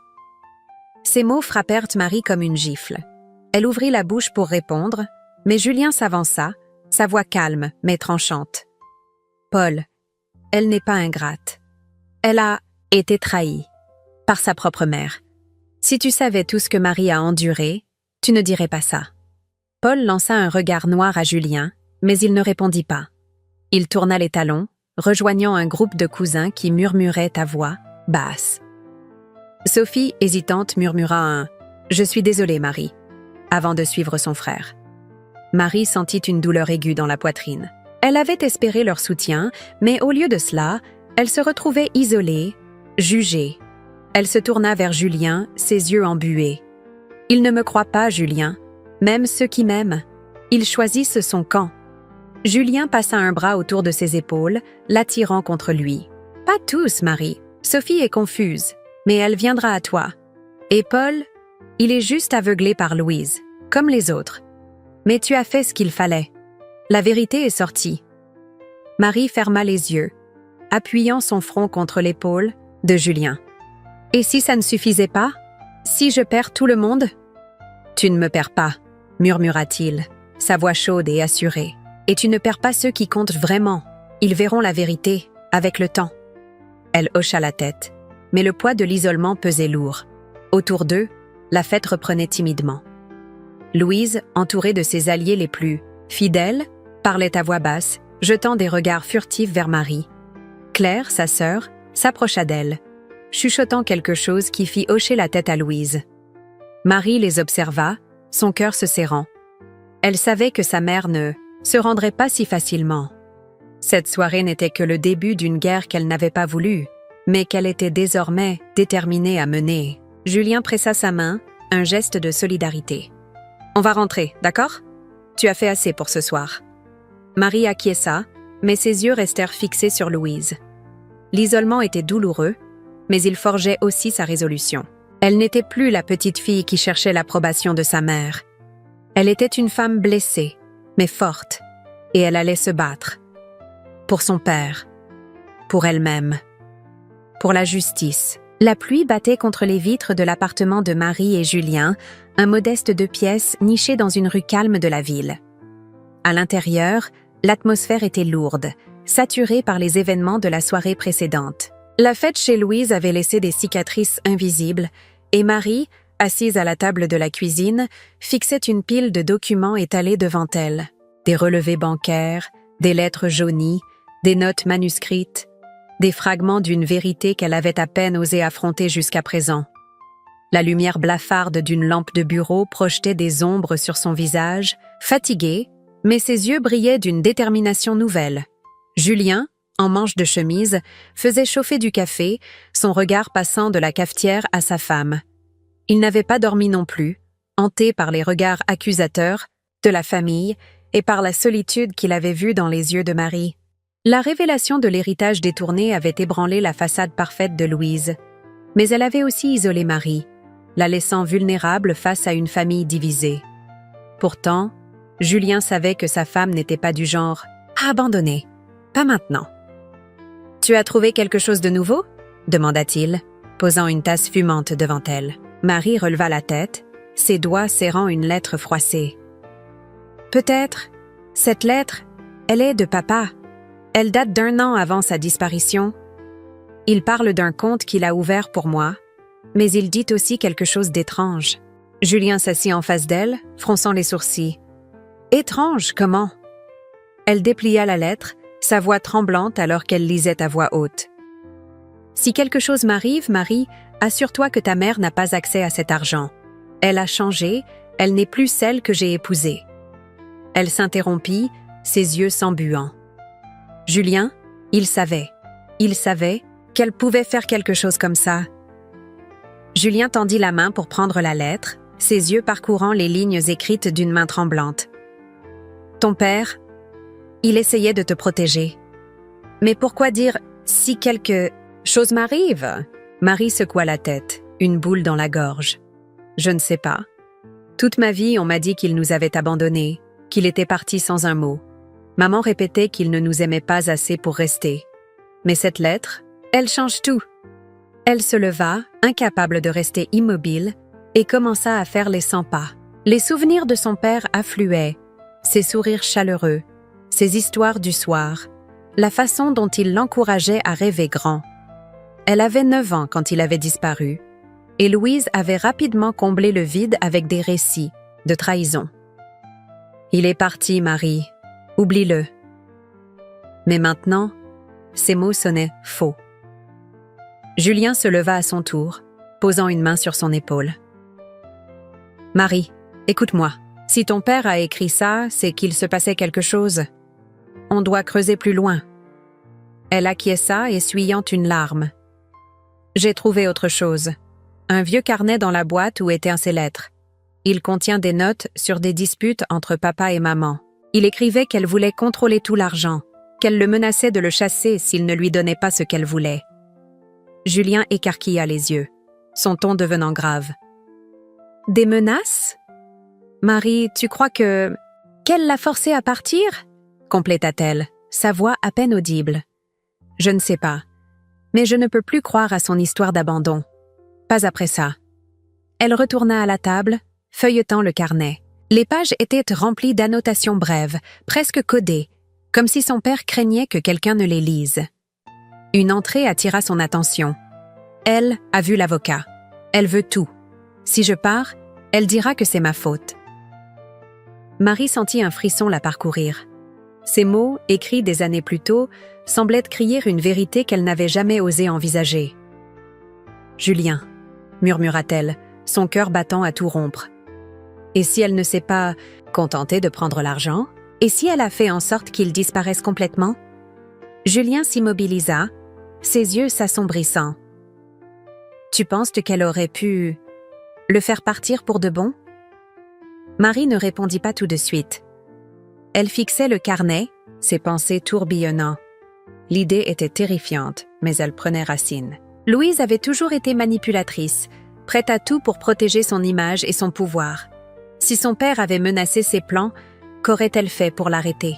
Ces mots frappèrent Marie comme une gifle. Elle ouvrit la bouche pour répondre, mais Julien s'avança, sa voix calme mais tranchante. « Paul, elle n'est pas ingrate. Elle a été trahie par sa propre mère. Si tu savais tout ce que Marie a enduré, tu ne dirais pas ça. » Paul lança un regard noir à Julien, mais il ne répondit pas. Il tourna les talons, rejoignant un groupe de cousins qui murmuraient à voix basse. Sophie, hésitante, murmura un « Je suis désolée, Marie », avant de suivre son frère. Marie sentit une douleur aiguë dans la poitrine. Elle avait espéré leur soutien, mais au lieu de cela, elle se retrouvait isolée, jugée. Elle se tourna vers Julien, ses yeux embués. « Il ne me croit pas, Julien. Même ceux qui m'aiment. Ils choisissent son camp. » Julien passa un bras autour de ses épaules, l'attirant contre lui. « Pas tous, Marie. Sophie est confuse, mais elle viendra à toi. Et Paul, il est juste aveuglé par Louise, comme les autres. Mais tu as fait ce qu'il fallait. La vérité est sortie. » Marie ferma les yeux, appuyant son front contre l'épaule de Julien. « Et si ça ne suffisait pas? Si je perds tout le monde? »« Tu ne me perds pas, » murmura-t-il, sa voix chaude et assurée. « Et tu ne perds pas ceux qui comptent vraiment. Ils verront la vérité, avec le temps. » Elle hocha la tête, mais le poids de l'isolement pesait lourd. Autour d'eux, la fête reprenait timidement. Louise, entourée de ses alliés les plus fidèles, parlait à voix basse, jetant des regards furtifs vers Marie. Claire, sa sœur, s'approcha d'elle, chuchotant quelque chose qui fit hocher la tête à Louise. Marie les observa, son cœur se serrant. Elle savait que sa mère ne se rendrait pas si facilement. Cette soirée n'était que le début d'une guerre qu'elle n'avait pas voulu, mais qu'elle était désormais déterminée à mener. Julien pressa sa main, un geste de solidarité. « On va rentrer, d'accord? Tu as fait assez pour ce soir. » Marie acquiesça, mais ses yeux restèrent fixés sur Louise. L'isolement était douloureux, mais il forgeait aussi sa résolution. Elle n'était plus la petite fille qui cherchait l'approbation de sa mère. Elle était une femme blessée, mais forte, et elle allait se battre. Pour son père, pour elle-même, pour la justice. La pluie battait contre les vitres de l'appartement de Marie et Julien, un modeste 2 pièces niché dans une rue calme de la ville. À l'intérieur, l'atmosphère était lourde, saturée par les événements de la soirée précédente. La fête chez Louise avait laissé des cicatrices invisibles, et Marie, assise à la table de la cuisine, fixait une pile de documents étalés devant elle. Des relevés bancaires, des lettres jaunies, des notes manuscrites, des fragments d'une vérité qu'elle avait à peine osé affronter jusqu'à présent. La lumière blafarde d'une lampe de bureau projetait des ombres sur son visage, fatigué, mais ses yeux brillaient d'une détermination nouvelle. Julien, en manche de chemise, faisait chauffer du café, son regard passant de la cafetière à sa femme. Il n'avait pas dormi non plus, hanté par les regards accusateurs de la famille et par la solitude qu'il avait vue dans les yeux de Marie. La révélation de l'héritage détourné avait ébranlé la façade parfaite de Louise, mais elle avait aussi isolé Marie, la laissant vulnérable face à une famille divisée. Pourtant, Julien savait que sa femme n'était pas du genre à abandonner. Pas maintenant. « Tu as trouvé quelque chose de nouveau ?» demanda-t-il, posant une tasse fumante devant elle. Marie releva la tête, ses doigts serrant une lettre froissée. « Peut-être. Cette lettre, elle est de papa. Elle date d'1 an avant sa disparition. Il parle d'un compte qu'il a ouvert pour moi, mais il dit aussi quelque chose d'étrange. » Julien s'assit en face d'elle, fronçant les sourcils. « Étrange, comment ?» Elle déplia la lettre, sa voix tremblante alors qu'elle lisait à voix haute. « Si quelque chose m'arrive, Marie, assure-toi que ta mère n'a pas accès à cet argent. Elle a changé, elle n'est plus celle que j'ai épousée. » Elle s'interrompit, ses yeux s'embuant. Julien, il savait qu'elle pouvait faire quelque chose comme ça. Julien tendit la main pour prendre la lettre, ses yeux parcourant les lignes écrites d'une main tremblante. « Ton père, il essayait de te protéger. Mais pourquoi dire « si quelque chose m'arrive » Marie secoua la tête, une boule dans la gorge. « Je ne sais pas. Toute ma vie, on m'a dit qu'il nous avait abandonnés, qu'il était parti sans un mot. Maman répétait qu'il ne nous aimait pas assez pour rester. Mais cette lettre, elle change tout. » Elle se leva, incapable de rester immobile, et commença à faire les 100 pas. Les souvenirs de son père affluaient, ses sourires chaleureux, ses histoires du soir, la façon dont il l'encourageait à rêver grand. Elle avait 9 ans quand il avait disparu, et Louise avait rapidement comblé le vide avec des récits de trahison. « Il est parti, Marie. Oublie-le. Mais maintenant, ces mots sonnaient faux. Julien se leva à son tour, posant une main sur son épaule. « Marie, écoute-moi. Si ton père a écrit ça, c'est qu'il se passait quelque chose. On doit creuser plus loin. » Elle acquiesça, essuyant une larme. « J'ai trouvé autre chose. Un vieux carnet dans la boîte où étaient ses lettres. Il contient des notes sur des disputes entre papa et maman. Il écrivait qu'elle voulait contrôler tout l'argent, qu'elle le menaçait de le chasser s'il ne lui donnait pas ce qu'elle voulait. » Julien écarquilla les yeux, son ton devenant grave. « Des menaces ? Marie, tu crois que... qu'elle l'a forcé à partir ?» compléta-t-elle, sa voix à peine audible. « Je ne sais pas, mais je ne peux plus croire à son histoire d'abandon. Pas après ça. » Elle retourna à la table, feuilletant le carnet. Les pages étaient remplies d'annotations brèves, presque codées, comme si son père craignait que quelqu'un ne les lise. Une entrée attira son attention. Elle a vu l'avocat. Elle veut tout. Si je pars, elle dira que c'est ma faute. Marie sentit un frisson la parcourir. Ces mots, écrits des années plus tôt, semblaient crier une vérité qu'elle n'avait jamais osé envisager. « Julien », murmura-t-elle, son cœur battant à tout rompre. Et si elle ne s'est pas contentée de prendre l'argent? Et si elle a fait en sorte qu'il disparaisse complètement? Julien s'immobilisa, ses yeux s'assombrissant. « Tu penses qu'elle aurait pu le faire partir pour de bon ?» Marie ne répondit pas tout de suite. Elle fixait le carnet, ses pensées tourbillonnant. L'idée était terrifiante, mais elle prenait racine. Louise avait toujours été manipulatrice, prête à tout pour protéger son image et son pouvoir. Si son père avait menacé ses plans, qu'aurait-elle fait pour l'arrêter?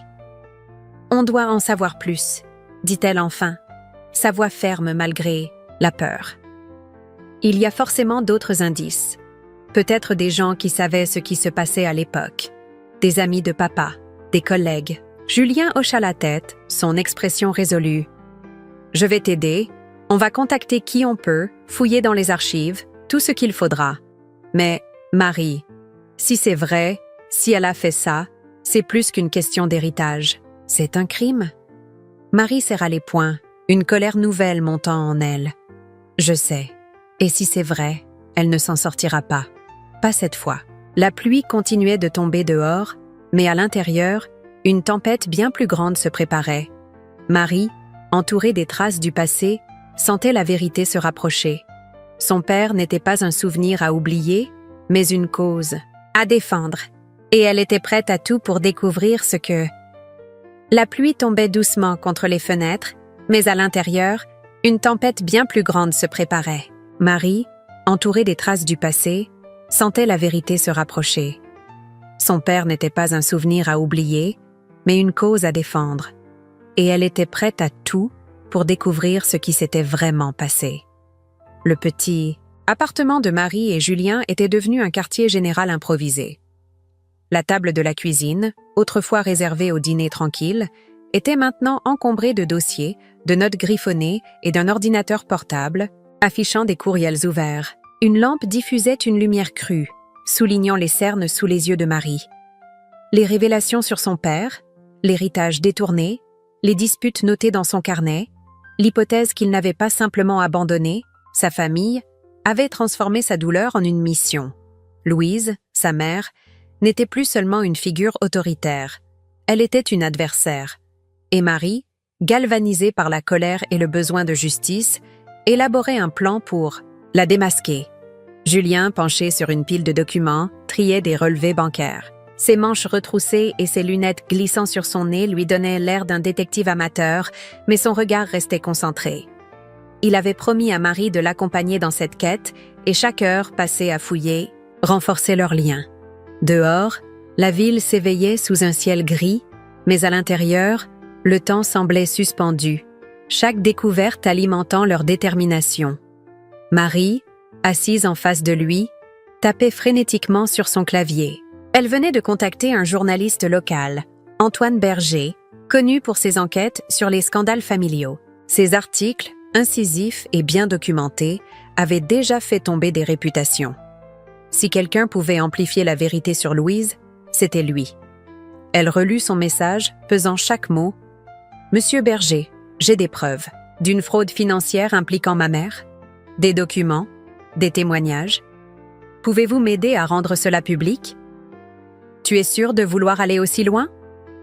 « On doit en savoir plus », dit-elle enfin, sa voix ferme malgré la peur. Il y a forcément d'autres indices. Peut-être des gens qui savaient ce qui se passait à l'époque. Des amis de papa, des collègues. Julien hocha la tête, son expression résolue. « Je vais t'aider. On va contacter qui on peut, fouiller dans les archives, tout ce qu'il faudra. Mais, Marie, si c'est vrai, si elle a fait ça, c'est plus qu'une question d'héritage. C'est un crime. » Marie serra les poings, une colère nouvelle montant en elle. « Je sais. Et si c'est vrai, elle ne s'en sortira pas. Pas cette fois. » La pluie continuait de tomber dehors, mais à l'intérieur, une tempête bien plus grande se préparait. Marie, entourée des traces du passé, sentait la vérité se rapprocher. Son père n'était pas un souvenir à oublier, mais une cause à défendre. Et elle était prête à tout pour découvrir ce que... La pluie tombait doucement contre les fenêtres, mais à l'intérieur, une tempête bien plus grande se préparait. Marie, entourée des traces du passé, sentait la vérité se rapprocher. Son père n'était pas un souvenir à oublier, mais une cause à défendre. Et elle était prête à tout pour découvrir ce qui s'était vraiment passé. Le petit appartement de Marie et Julien était devenu un quartier général improvisé. La table de la cuisine, autrefois réservée au dîner tranquille, était maintenant encombrée de dossiers, de notes griffonnées et d'un ordinateur portable, affichant des courriels ouverts. Une lampe diffusait une lumière crue, soulignant les cernes sous les yeux de Marie. Les révélations sur son père, l'héritage détourné, les disputes notées dans son carnet, l'hypothèse qu'il n'avait pas simplement abandonné, sa famille, avait transformé sa douleur en une mission. Louise, sa mère, n'était plus seulement une figure autoritaire. Elle était une adversaire. Et Marie, galvanisée par la colère et le besoin de justice, élaborait un plan pour la démasquer. Julien, penché sur une pile de documents, triait des relevés bancaires. Ses manches retroussées et ses lunettes glissant sur son nez lui donnaient l'air d'un détective amateur, mais son regard restait concentré. Il avait promis à Marie de l'accompagner dans cette quête, et chaque heure passée à fouiller renforçait leur lien. Dehors, la ville s'éveillait sous un ciel gris, mais à l'intérieur, le temps semblait suspendu, chaque découverte alimentant leur détermination. Marie, assise en face de lui, tapait frénétiquement sur son clavier. Elle venait de contacter un journaliste local, Antoine Berger, connu pour ses enquêtes sur les scandales familiaux. Ses articles, incisifs et bien documentés, avaient déjà fait tomber des réputations. Si quelqu'un pouvait amplifier la vérité sur Louise, c'était lui. Elle relut son message, pesant chaque mot. « Monsieur Berger, j'ai des preuves. D'une fraude financière impliquant ma mère, des documents, des témoignages. Pouvez-vous m'aider à rendre cela public ?»« Tu es sûr de vouloir aller aussi loin ?»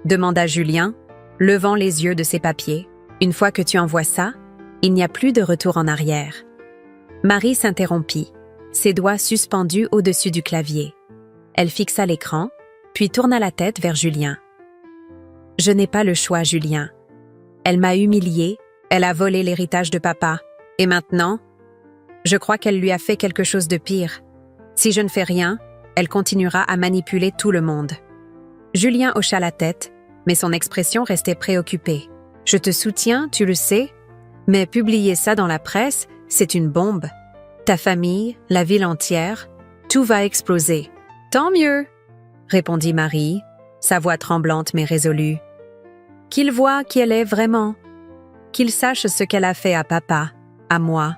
demanda Julien, levant les yeux de ses papiers. « Une fois que tu envoies ça, il n'y a plus de retour en arrière. » Marie s'interrompit, ses doigts suspendus au-dessus du clavier. Elle fixa l'écran, puis tourna la tête vers Julien. « Je n'ai pas le choix, Julien. Elle m'a humiliée, elle a volé l'héritage de papa. Et maintenant, je crois qu'elle lui a fait quelque chose de pire. Si je ne fais rien, elle continuera à manipuler tout le monde. » Julien hocha la tête, mais son expression restait préoccupée. « Je te soutiens, tu le sais, mais publier ça dans la presse, c'est une bombe. Ta famille, la ville entière, tout va exploser. »« Tant mieux !» répondit Marie, sa voix tremblante mais résolue. « Qu'il voie qui elle est vraiment. Qu'il sache ce qu'elle a fait à papa, à moi. »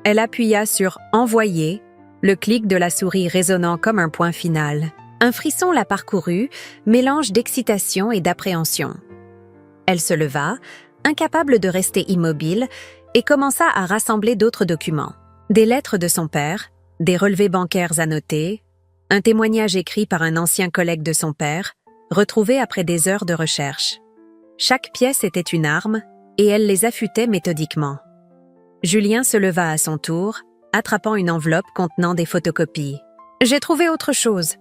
Elle appuya sur « Envoyer », le clic de la souris résonnant comme un point final. Un frisson la parcourut, mélange d'excitation et d'appréhension. Elle se leva, incapable de rester immobile, et commença à rassembler d'autres documents. Des lettres de son père, des relevés bancaires annotés, un témoignage écrit par un ancien collègue de son père, retrouvé après des heures de recherche. Chaque pièce était une arme, et elle les affûtait méthodiquement. Julien se leva à son tour, attrapant une enveloppe contenant des photocopies. « J'ai trouvé autre chose.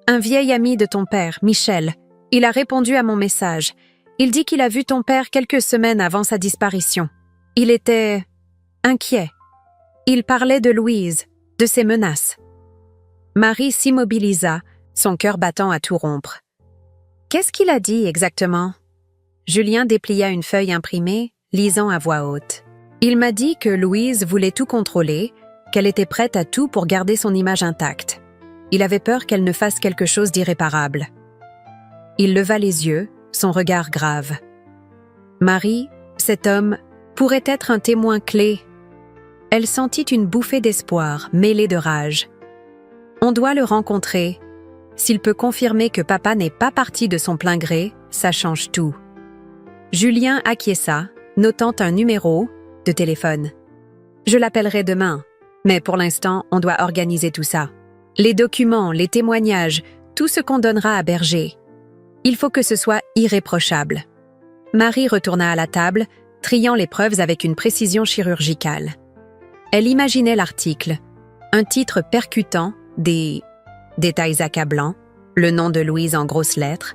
Un vieil ami de ton père, Michel. Il a répondu à mon message. Il dit qu'il a vu ton père quelques semaines avant sa disparition. Il était inquiet. Il parlait de Louise, de ses menaces. » Marie s'immobilisa, son cœur battant à tout rompre. « Qu'est-ce qu'il a dit exactement ?» Julien déplia une feuille imprimée, lisant à voix haute. « Il m'a dit que Louise voulait tout contrôler, qu'elle était prête à tout pour garder son image intacte. Il avait peur qu'elle ne fasse quelque chose d'irréparable. » Il leva les yeux, son regard grave. « Marie, cet homme, pourrait être un témoin clé. » Elle sentit une bouffée d'espoir, mêlée de rage. « On doit le rencontrer. S'il peut confirmer que papa n'est pas parti de son plein gré, ça change tout. » Julien acquiesça, notant un numéro de téléphone. « Je l'appellerai demain, mais pour l'instant, on doit organiser tout ça. Les documents, les témoignages, tout ce qu'on donnera à Berger. Il faut que ce soit irréprochable. » Marie retourna à la table, triant les preuves avec une précision chirurgicale. Elle imaginait l'article, un titre percutant, des détails accablants, le nom de Louise en grosses lettres.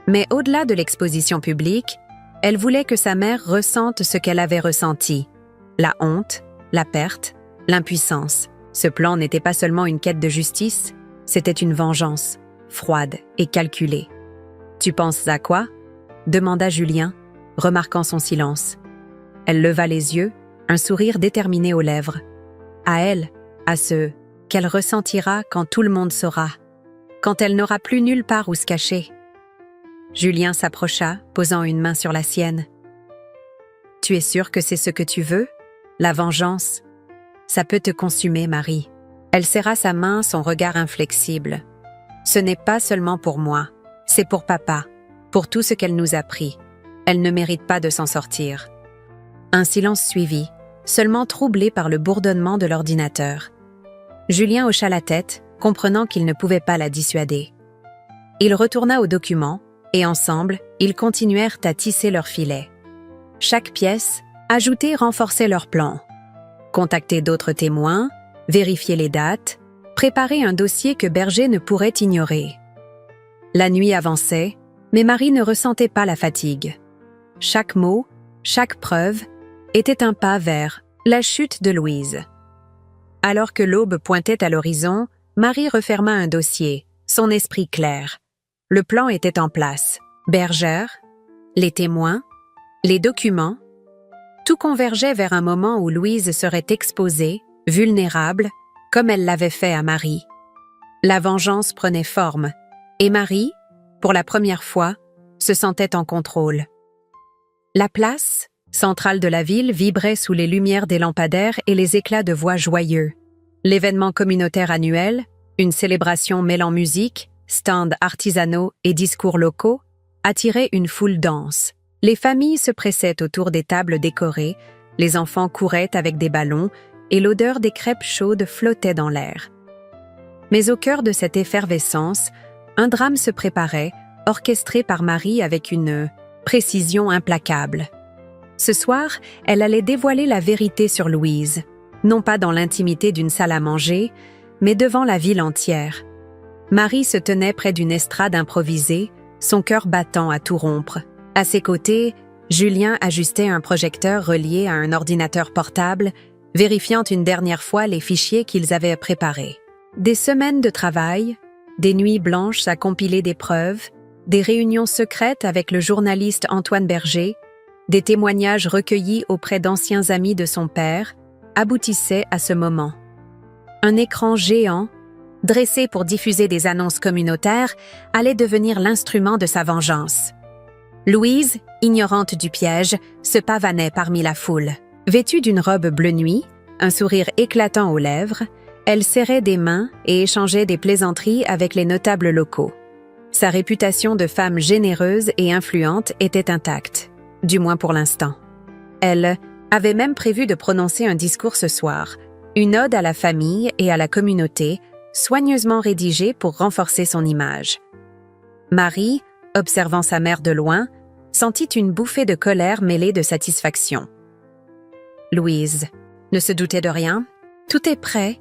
Mais au-delà de l'exposition publique, elle voulait que sa mère ressente ce qu'elle avait ressenti. La honte, la perte, l'impuissance. Ce plan n'était pas seulement une quête de justice, c'était une vengeance, froide et calculée. « Tu penses à quoi ?» demanda Julien, remarquant son silence. Elle leva les yeux, un sourire déterminé aux lèvres. À elle, à ce qu'elle ressentira quand tout le monde saura, quand elle n'aura plus nulle part où se cacher. Julien s'approcha, posant une main sur la sienne. « Tu es sûre que c'est ce que tu veux ? La vengeance ? Ça peut te consumer, Marie. » Elle serra sa main, son regard inflexible. « Ce n'est pas seulement pour moi, c'est pour papa, pour tout ce qu'elle nous a pris. Elle ne mérite pas de s'en sortir. » Un silence suivit, seulement troublé par le bourdonnement de l'ordinateur. Julien hocha la tête, comprenant qu'il ne pouvait pas la dissuader. Il retourna au document, et ensemble, ils continuèrent à tisser leur filet. Chaque pièce, ajoutée, renforçait leur plan. Contacter d'autres témoins, vérifier les dates, préparer un dossier que Berger ne pourrait ignorer. La nuit avançait, mais Marie ne ressentait pas la fatigue. Chaque mot, chaque preuve, était un pas vers la chute de Louise. Alors que l'aube pointait à l'horizon, Marie referma un dossier, son esprit clair. Le plan était en place. Bergère, les témoins, les documents, tout convergeait vers un moment où Louise serait exposée, vulnérable, comme elle l'avait fait à Marie. La vengeance prenait forme, et Marie, pour la première fois, se sentait en contrôle. La place, centrale de la ville, vibrait sous les lumières des lampadaires et les éclats de voix joyeux. L'événement communautaire annuel, une célébration mêlant musique, stands artisanaux et discours locaux attiraient une foule dense. Les familles se pressaient autour des tables décorées, les enfants couraient avec des ballons et l'odeur des crêpes chaudes flottait dans l'air. Mais au cœur de cette effervescence, un drame se préparait, orchestré par Marie avec une précision implacable. Ce soir, elle allait dévoiler la vérité sur Louise, non pas dans l'intimité d'une salle à manger, mais devant la ville entière. Marie se tenait près d'une estrade improvisée, son cœur battant à tout rompre. À ses côtés, Julien ajustait un projecteur relié à un ordinateur portable, vérifiant une dernière fois les fichiers qu'ils avaient préparés. Des semaines de travail, des nuits blanches à compiler des preuves, des réunions secrètes avec le journaliste Antoine Berger, des témoignages recueillis auprès d'anciens amis de son père, aboutissaient à ce moment. Un écran géant, dressé pour diffuser des annonces communautaires, allait devenir l'instrument de sa vengeance. Louise, ignorante du piège, se pavanait parmi la foule. Vêtue d'une robe bleu nuit, un sourire éclatant aux lèvres, elle serrait des mains et échangeait des plaisanteries avec les notables locaux. Sa réputation de femme généreuse et influente était intacte, du moins pour l'instant. Elle avait même prévu de prononcer un discours ce soir, une ode à la famille et à la communauté, soigneusement rédigée pour renforcer son image. Marie, observant sa mère de loin, sentit une bouffée de colère mêlée de satisfaction. Louise ne se doutait de rien. « Tout est prêt »,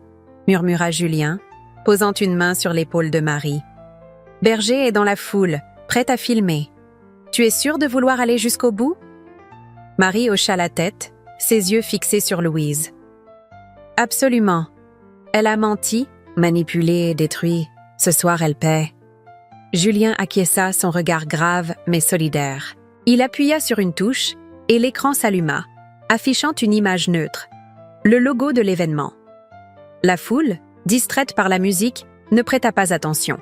murmura Julien, posant une main sur l'épaule de Marie. « Berger est dans la foule, prêt à filmer. Tu es sûre de vouloir aller jusqu'au bout ?» Marie hocha la tête, ses yeux fixés sur Louise. « Absolument. Elle a menti, manipulé et détruit. Ce soir, elle paie. » Julien acquiesça, son regard grave mais solidaire. Il appuya sur une touche et l'écran s'alluma, affichant une image neutre, le logo de l'événement. La foule, distraite par la musique, ne prêta pas attention.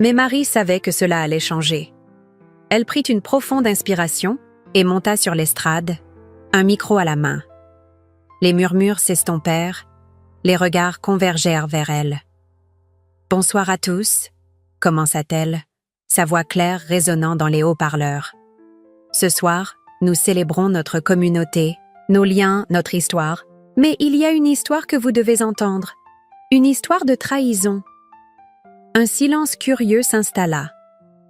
Mais Marie savait que cela allait changer. Elle prit une profonde inspiration et monta sur l'estrade, un micro à la main. Les murmures s'estompèrent, les regards convergèrent vers elle. « Bonsoir à tous », commença-t-elle, sa voix claire résonnant dans les haut-parleurs. « Ce soir, nous célébrons notre communauté, nos liens, notre histoire. Mais il y a une histoire que vous devez entendre, une histoire de trahison. » Un silence curieux s'installa.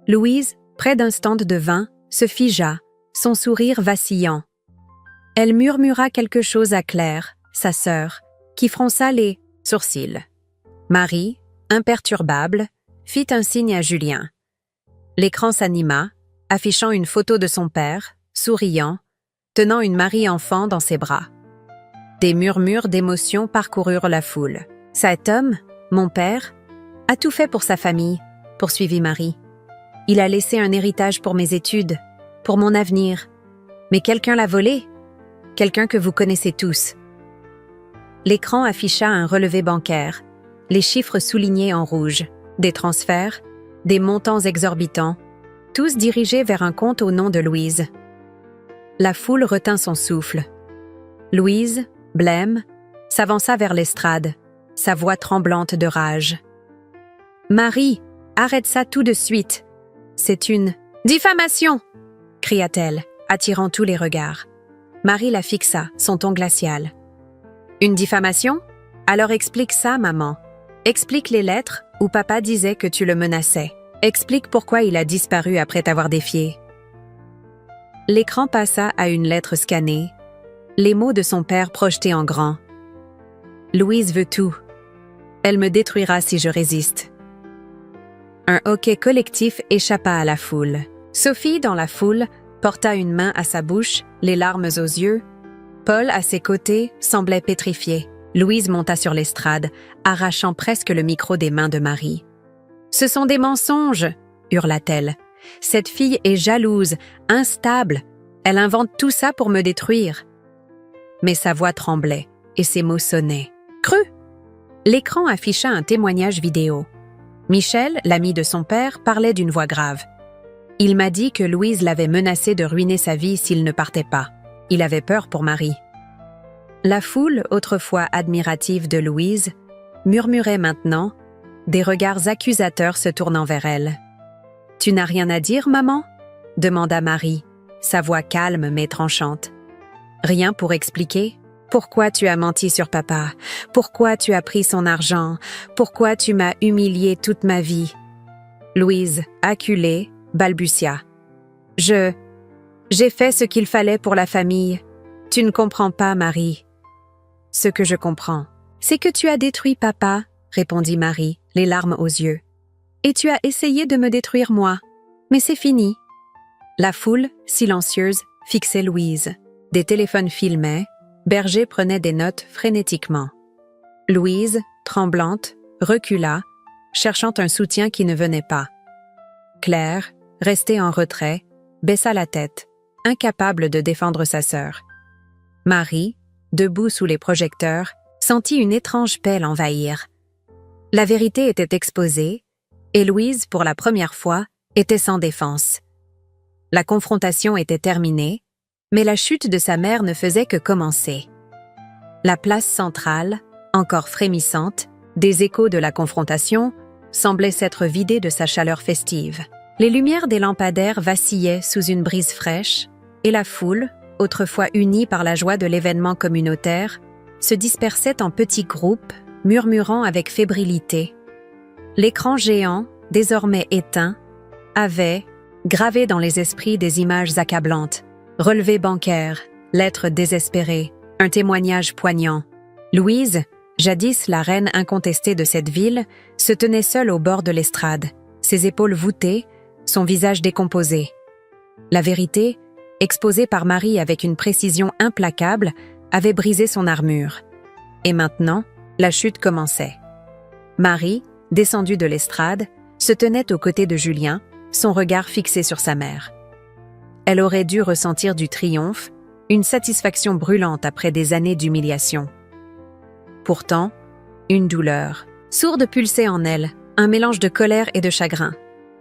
Louise, près d'un stand de vin, se figea, son sourire vacillant. Elle murmura quelque chose à Claire, sa sœur, qui fronça les sourcils. Marie, imperturbable, fit un signe à Julien. L'écran s'anima, affichant une photo de son père, souriant, tenant une Marie-enfant dans ses bras. Des murmures d'émotion parcoururent la foule. « Cet homme, mon père, a tout fait pour sa famille, » poursuivit Marie. « Il a laissé un héritage pour mes études, pour mon avenir. Mais quelqu'un l'a volé, quelqu'un que vous connaissez tous. » L'écran afficha un relevé bancaire, les chiffres soulignés en rouge, des transferts, des montants exorbitants, tous dirigés vers un compte au nom de Louise. La foule retint son souffle. Louise, blême, s'avança vers l'estrade, sa voix tremblante de rage. « Marie, arrête ça tout de suite. C'est une diffamation !» cria-t-elle, attirant tous les regards. Marie la fixa, son ton glacial. « Une diffamation? Alors explique ça, maman. Explique les lettres où papa disait que tu le menaçais. Explique pourquoi il a disparu après t'avoir défié. » L'écran passa à une lettre scannée, les mots de son père projetés en grand. « Louise veut tout. Elle me détruira si je résiste. » Un hoquet collectif échappa à la foule. Sophie, dans la foule, porta une main à sa bouche, les larmes aux yeux. Paul, à ses côtés, semblait pétrifié. Louise monta sur l'estrade, arrachant presque le micro des mains de Marie. « Ce sont des mensonges !» hurla-t-elle. « Cette fille est jalouse, instable. Elle invente tout ça pour me détruire. » Mais sa voix tremblait et ses mots sonnaient. « Cru !» L'écran afficha un témoignage vidéo. Michel, l'ami de son père, parlait d'une voix grave. Il m'a dit que Louise l'avait menacé de ruiner sa vie s'il ne partait pas. Il avait peur pour Marie. La foule, autrefois admirative de Louise, murmurait maintenant des regards accusateurs se tournant vers elle. « Tu n'as rien à dire, maman ?» demanda Marie, sa voix calme mais tranchante. « Rien pour expliquer ? Pourquoi tu as menti sur papa? Pourquoi tu as pris son argent? Pourquoi tu m'as humiliée toute ma vie ?» Louise, acculée, balbutia. « J'ai fait ce qu'il fallait pour la famille. Tu ne comprends pas, Marie. »« Ce que je comprends, c'est que tu as détruit papa, » répondit Marie, les larmes aux yeux. « Et tu as essayé de me détruire moi. Mais c'est fini. » La foule, silencieuse, fixait Louise. Des téléphones filmaient. Berger prenait des notes frénétiquement. Louise, tremblante, recula, cherchant un soutien qui ne venait pas. Claire, restée en retrait, baissa la tête, incapable de défendre sa sœur. Marie, debout sous les projecteurs, sentit une étrange paix l'envahir. La vérité était exposée, et Louise, pour la première fois, était sans défense. La confrontation était terminée, mais la chute de sa mère ne faisait que commencer. La place centrale, encore frémissante, des échos de la confrontation, semblait s'être vidée de sa chaleur festive. Les lumières des lampadaires vacillaient sous une brise fraîche, et la foule, autrefois unie par la joie de l'événement communautaire, se dispersait en petits groupes, murmurant avec fébrilité. L'écran géant, désormais éteint, avait, gravé dans les esprits des images accablantes. Relevé bancaire, lettres désespérées, un témoignage poignant. Louise, jadis la reine incontestée de cette ville, se tenait seule au bord de l'estrade, ses épaules voûtées, son visage décomposé. La vérité, exposée par Marie avec une précision implacable, avait brisé son armure. Et maintenant, la chute commençait. Marie, descendue de l'estrade, se tenait aux côtés de Julien, son regard fixé sur sa mère. Elle aurait dû ressentir du triomphe, une satisfaction brûlante après des années d'humiliation. Pourtant, une douleur, sourde pulsait en elle, un mélange de colère et de chagrin.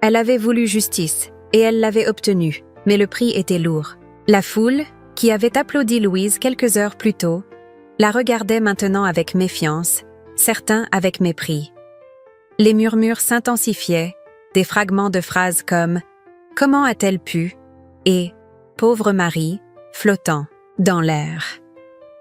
Elle avait voulu justice, et elle l'avait obtenue, mais le prix était lourd. La foule, qui avait applaudi Louise quelques heures plus tôt, la regardait maintenant avec méfiance, certains avec mépris. Les murmures s'intensifiaient, des fragments de phrases comme « Comment a-t-elle pu ?» et « Pauvre Marie » flottant dans l'air.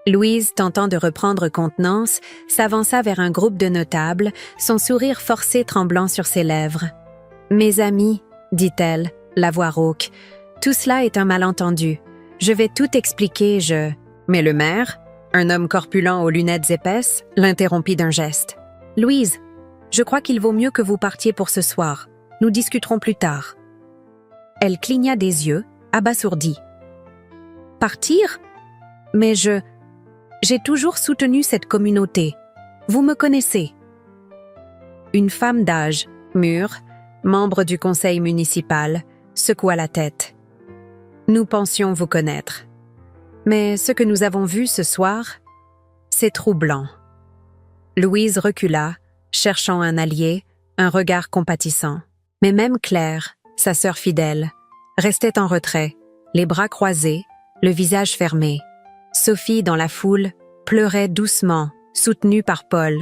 Louise, tentant de reprendre contenance, s'avança vers un groupe de notables, son sourire forcé tremblant sur ses lèvres. « Mes amis, dit-elle, la voix rauque, tout cela est un malentendu. Je vais tout expliquer, Mais le maire, un homme corpulent aux lunettes épaisses, l'interrompit d'un geste. « Louise, je crois qu'il vaut mieux que vous partiez pour ce soir. Nous discuterons plus tard. » Elle cligna des yeux, abasourdie. « Partir ? Mais j'ai toujours soutenu cette communauté. Vous me connaissez. » Une femme d'âge, mûre, membre du conseil municipal, secoua la tête. « Nous pensions vous connaître. Mais ce que nous avons vu ce soir, c'est troublant. » Louise recula, cherchant un allié, un regard compatissant. Mais même Claire, sa sœur fidèle, restait en retrait, les bras croisés, le visage fermé. Sophie, dans la foule, pleurait doucement, soutenue par Paul,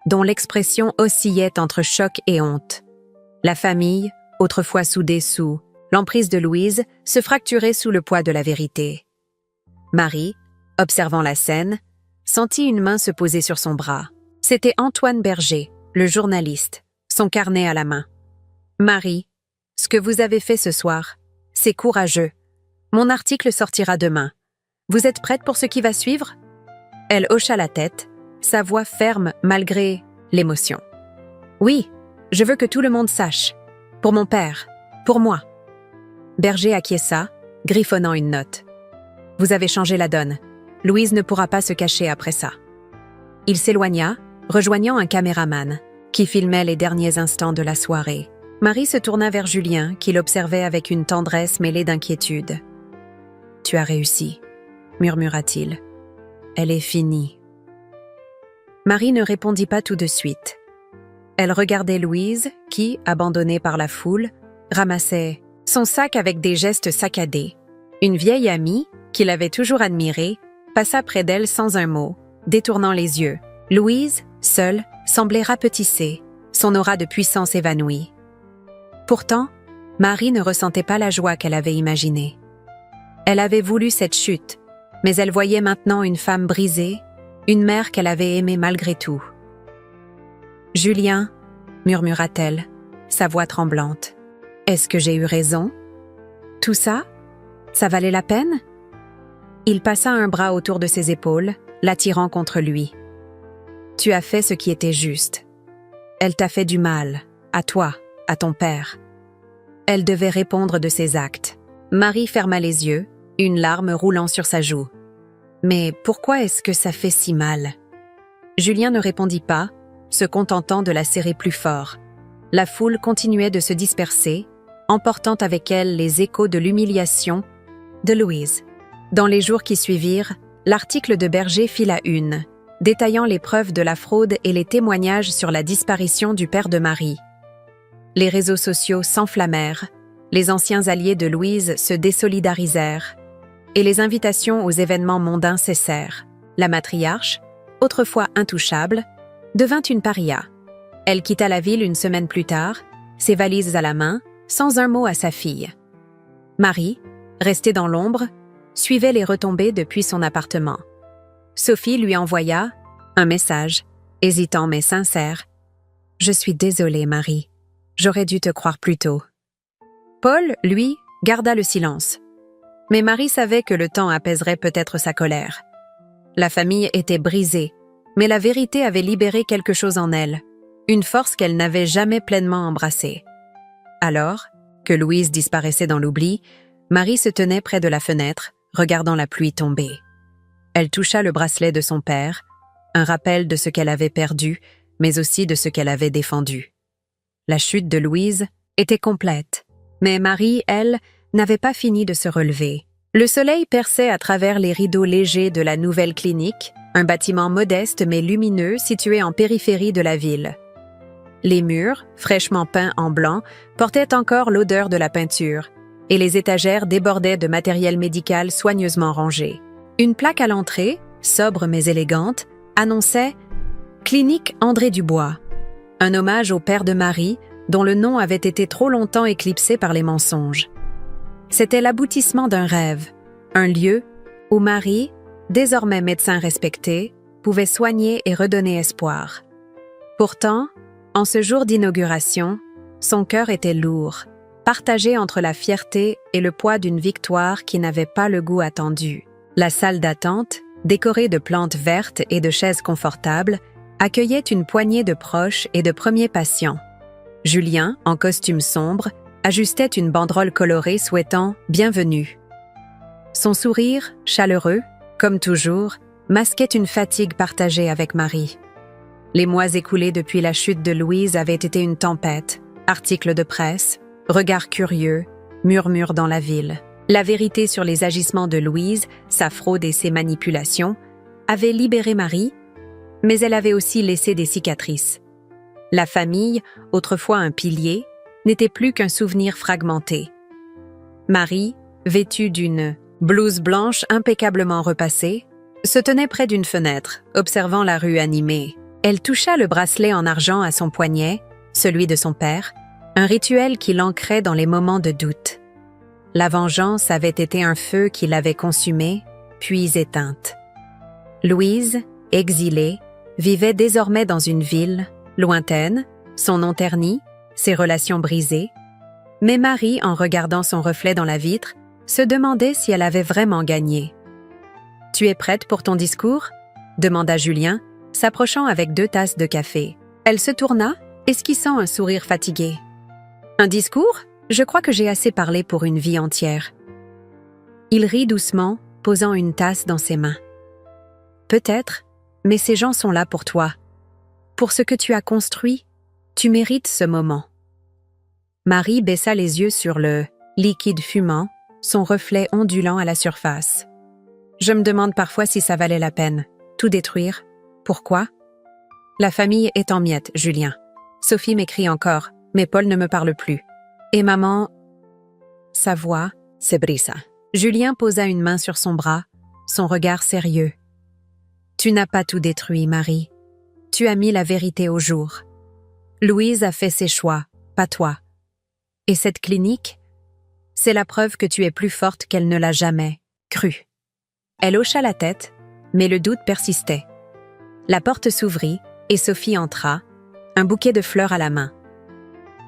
dont l'expression oscillait entre choc et honte. La famille, autrefois soudée sous l'emprise de Louise, se fracturait sous le poids de la vérité. Marie, observant la scène, sentit une main se poser sur son bras. C'était Antoine Berger, le journaliste, son carnet à la main. « Marie, ce que vous avez fait ce soir, c'est courageux. Mon article sortira demain. Vous êtes prête pour ce qui va suivre ?» Elle hocha la tête, sa voix ferme malgré l'émotion. « Oui, je veux que tout le monde sache. Pour mon père, pour moi. » Berger acquiesça, griffonnant une note. « Vous avez changé la donne. Louise ne pourra pas se cacher après ça. » Il s'éloigna, rejoignant un caméraman, qui filmait les derniers instants de la soirée. Marie se tourna vers Julien, qui l'observait avec une tendresse mêlée d'inquiétude. « Tu as réussi, » murmura-t-il. « Elle est finie. » Marie ne répondit pas tout de suite. Elle regardait Louise, qui, abandonnée par la foule, ramassait son sac avec des gestes saccadés. Une vieille amie, qui l'avait toujours admirée, passa près d'elle sans un mot, détournant les yeux. Louise, seule, semblait rapetissée, son aura de puissance évanouie. Pourtant, Marie ne ressentait pas la joie qu'elle avait imaginée. Elle avait voulu cette chute, mais elle voyait maintenant une femme brisée, une mère qu'elle avait aimée malgré tout. « Julien, » murmura-t-elle, sa voix tremblante, « est-ce que j'ai eu raison? Tout ça? Ça valait la peine? » Il passa un bras autour de ses épaules, l'attirant contre lui. « Tu as fait ce qui était juste. Elle t'a fait du mal, à toi, à ton père. » Elle devait répondre de ses actes. Marie ferma les yeux, une larme roulant sur sa joue. « Mais pourquoi est-ce que ça fait si mal ?» Julien ne répondit pas, se contentant de la serrer plus fort. La foule continuait de se disperser, emportant avec elle les échos de l'humiliation de Louise. Dans les jours qui suivirent, l'article de Berger fit la une, détaillant les preuves de la fraude et les témoignages sur la disparition du père de Marie. Les réseaux sociaux s'enflammèrent, les anciens alliés de Louise se désolidarisèrent, et les invitations aux événements mondains cessèrent. La matriarche, autrefois intouchable, devint une paria. Elle quitta la ville une semaine plus tard, ses valises à la main, sans un mot à sa fille. Marie, restée dans l'ombre, suivait les retombées depuis son appartement. Sophie lui envoya un message, hésitant mais sincère. « Je suis désolée, Marie. J'aurais dû te croire plus tôt. » Paul, lui, garda le silence. Mais Marie savait que le temps apaiserait peut-être sa colère. La famille était brisée, mais la vérité avait libéré quelque chose en elle, une force qu'elle n'avait jamais pleinement embrassée. Alors, que Louise disparaissait dans l'oubli, Marie se tenait près de la fenêtre, regardant la pluie tomber. Elle toucha le bracelet de son père, un rappel de ce qu'elle avait perdu, mais aussi de ce qu'elle avait défendu. La chute de Louise était complète, mais Marie, elle, n'avait pas fini de se relever. Le soleil perçait à travers les rideaux légers de la nouvelle clinique, un bâtiment modeste mais lumineux situé en périphérie de la ville. Les murs, fraîchement peints en blanc, portaient encore l'odeur de la peinture, et les étagères débordaient de matériel médical soigneusement rangé. Une plaque à l'entrée, sobre mais élégante, annonçait « Clinique André Dubois », un hommage au père de Marie, dont le nom avait été trop longtemps éclipsé par les mensonges. C'était l'aboutissement d'un rêve, un lieu où Marie, désormais médecin respecté, pouvait soigner et redonner espoir. Pourtant, en ce jour d'inauguration, son cœur était lourd, partagé entre la fierté et le poids d'une victoire qui n'avait pas le goût attendu. La salle d'attente, décorée de plantes vertes et de chaises confortables, accueillait une poignée de proches et de premiers patients. Julien, en costume sombre, ajustait une banderole colorée souhaitant « Bienvenue ». Son sourire, chaleureux, comme toujours, masquait une fatigue partagée avec Marie. Les mois écoulés depuis la chute de Louise avaient été une tempête, articles de presse, regards curieux, murmures dans la ville. La vérité sur les agissements de Louise, sa fraude et ses manipulations, avait libéré Marie, mais elle avait aussi laissé des cicatrices. La famille, autrefois un pilier, n'était plus qu'un souvenir fragmenté. Marie, vêtue d'une blouse blanche impeccablement repassée, se tenait près d'une fenêtre, observant la rue animée. Elle toucha le bracelet en argent à son poignet, celui de son père, un rituel qui l'ancrait dans les moments de doute. La vengeance avait été un feu qui l'avait consumée, puis éteinte. Louise, exilée, vivait désormais dans une ville, lointaine, son nom terni, ses relations brisées, mais Marie, en regardant son reflet dans la vitre, se demandait si elle avait vraiment gagné. « Tu es prête pour ton discours ?» demanda Julien, s'approchant avec 2 tasses de café. Elle se tourna, esquissant un sourire fatigué. « Un discours ? Je crois que j'ai assez parlé pour une vie entière. » Il rit doucement, posant une tasse dans ses mains. « Peut-être, mais ces gens sont là pour toi. Pour ce que tu as construit, tu mérites ce moment. » Marie baissa les yeux sur le liquide fumant, son reflet ondulant à la surface. « Je me demande parfois si ça valait la peine. Tout détruire. Pourquoi ? La famille est en miettes, Julien. Sophie m'écrit encore, mais Paul ne me parle plus. Et maman... » Sa voix s'ébrissa. Julien posa une main sur son bras, son regard sérieux. « Tu n'as pas tout détruit, Marie. Tu as mis la vérité au jour. Louise a fait ses choix, pas toi. Et cette clinique, c'est la preuve que tu es plus forte qu'elle ne l'a jamais cru. Elle hocha la tête, mais le doute persistait. La porte s'ouvrit et Sophie entra, un bouquet de fleurs à la main.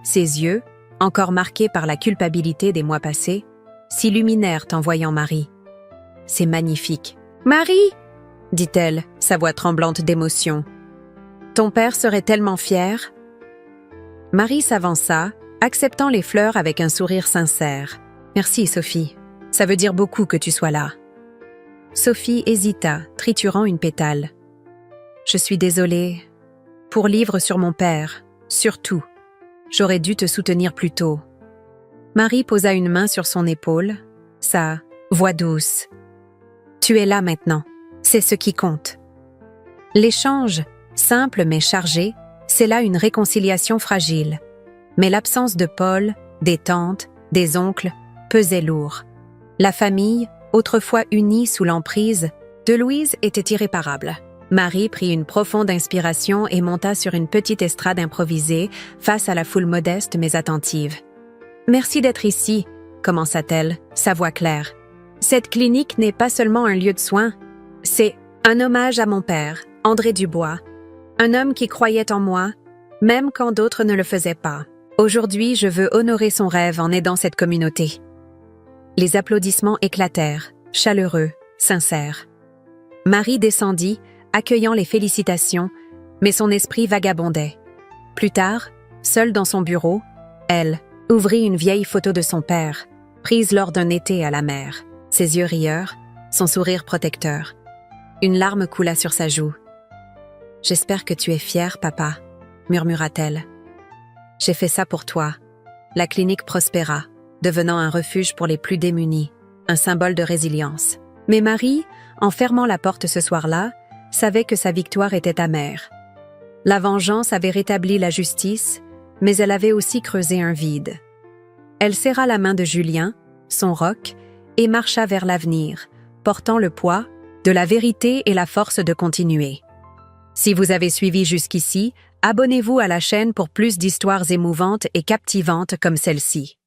Ses yeux, encore marqués par la culpabilité des mois passés, s'illuminèrent en voyant Marie. « C'est magnifique. »« Marie !» dit-elle, sa voix tremblante d'émotion. « Ton père serait tellement fier. » Marie s'avança, acceptant les fleurs avec un sourire sincère. « Merci, Sophie. Ça veut dire beaucoup que tu sois là. » Sophie hésita, triturant une pétale. « Je suis désolée. Pour livre sur mon père, surtout. J'aurais dû te soutenir plus tôt. » Marie posa une main sur son épaule, sa voix douce. « Tu es là maintenant. C'est ce qui compte. » L'échange, simple mais chargé, c'est là une réconciliation fragile. Mais l'absence de Paul, des tantes, des oncles, pesait lourd. La famille, autrefois unie sous l'emprise de Louise, était irréparable. Marie prit une profonde inspiration et monta sur une petite estrade improvisée face à la foule modeste mais attentive. « Merci d'être ici », commença-t-elle, sa voix claire. « Cette clinique n'est pas seulement un lieu de soins, c'est un hommage à mon père, André Dubois, un homme qui croyait en moi, même quand d'autres ne le faisaient pas. Aujourd'hui, je veux honorer son rêve en aidant cette communauté. » Les applaudissements éclatèrent, chaleureux, sincères. Marie descendit, accueillant les félicitations, mais son esprit vagabondait. Plus tard, seule dans son bureau, elle ouvrit une vieille photo de son père, prise lors d'un été à la mer. Ses yeux rieurs, son sourire protecteur. Une larme coula sur sa joue. « J'espère que tu es fier, papa, » murmura-t-elle. « J'ai fait ça pour toi. » La clinique prospéra, devenant un refuge pour les plus démunis, un symbole de résilience. Mais Marie, en fermant la porte ce soir-là, savait que sa victoire était amère. La vengeance avait rétabli la justice, mais elle avait aussi creusé un vide. Elle serra la main de Julien, son roc, et marcha vers l'avenir, portant le poids de la vérité et la force de continuer. Si vous avez suivi jusqu'ici, abonnez-vous à la chaîne pour plus d'histoires émouvantes et captivantes comme celle-ci.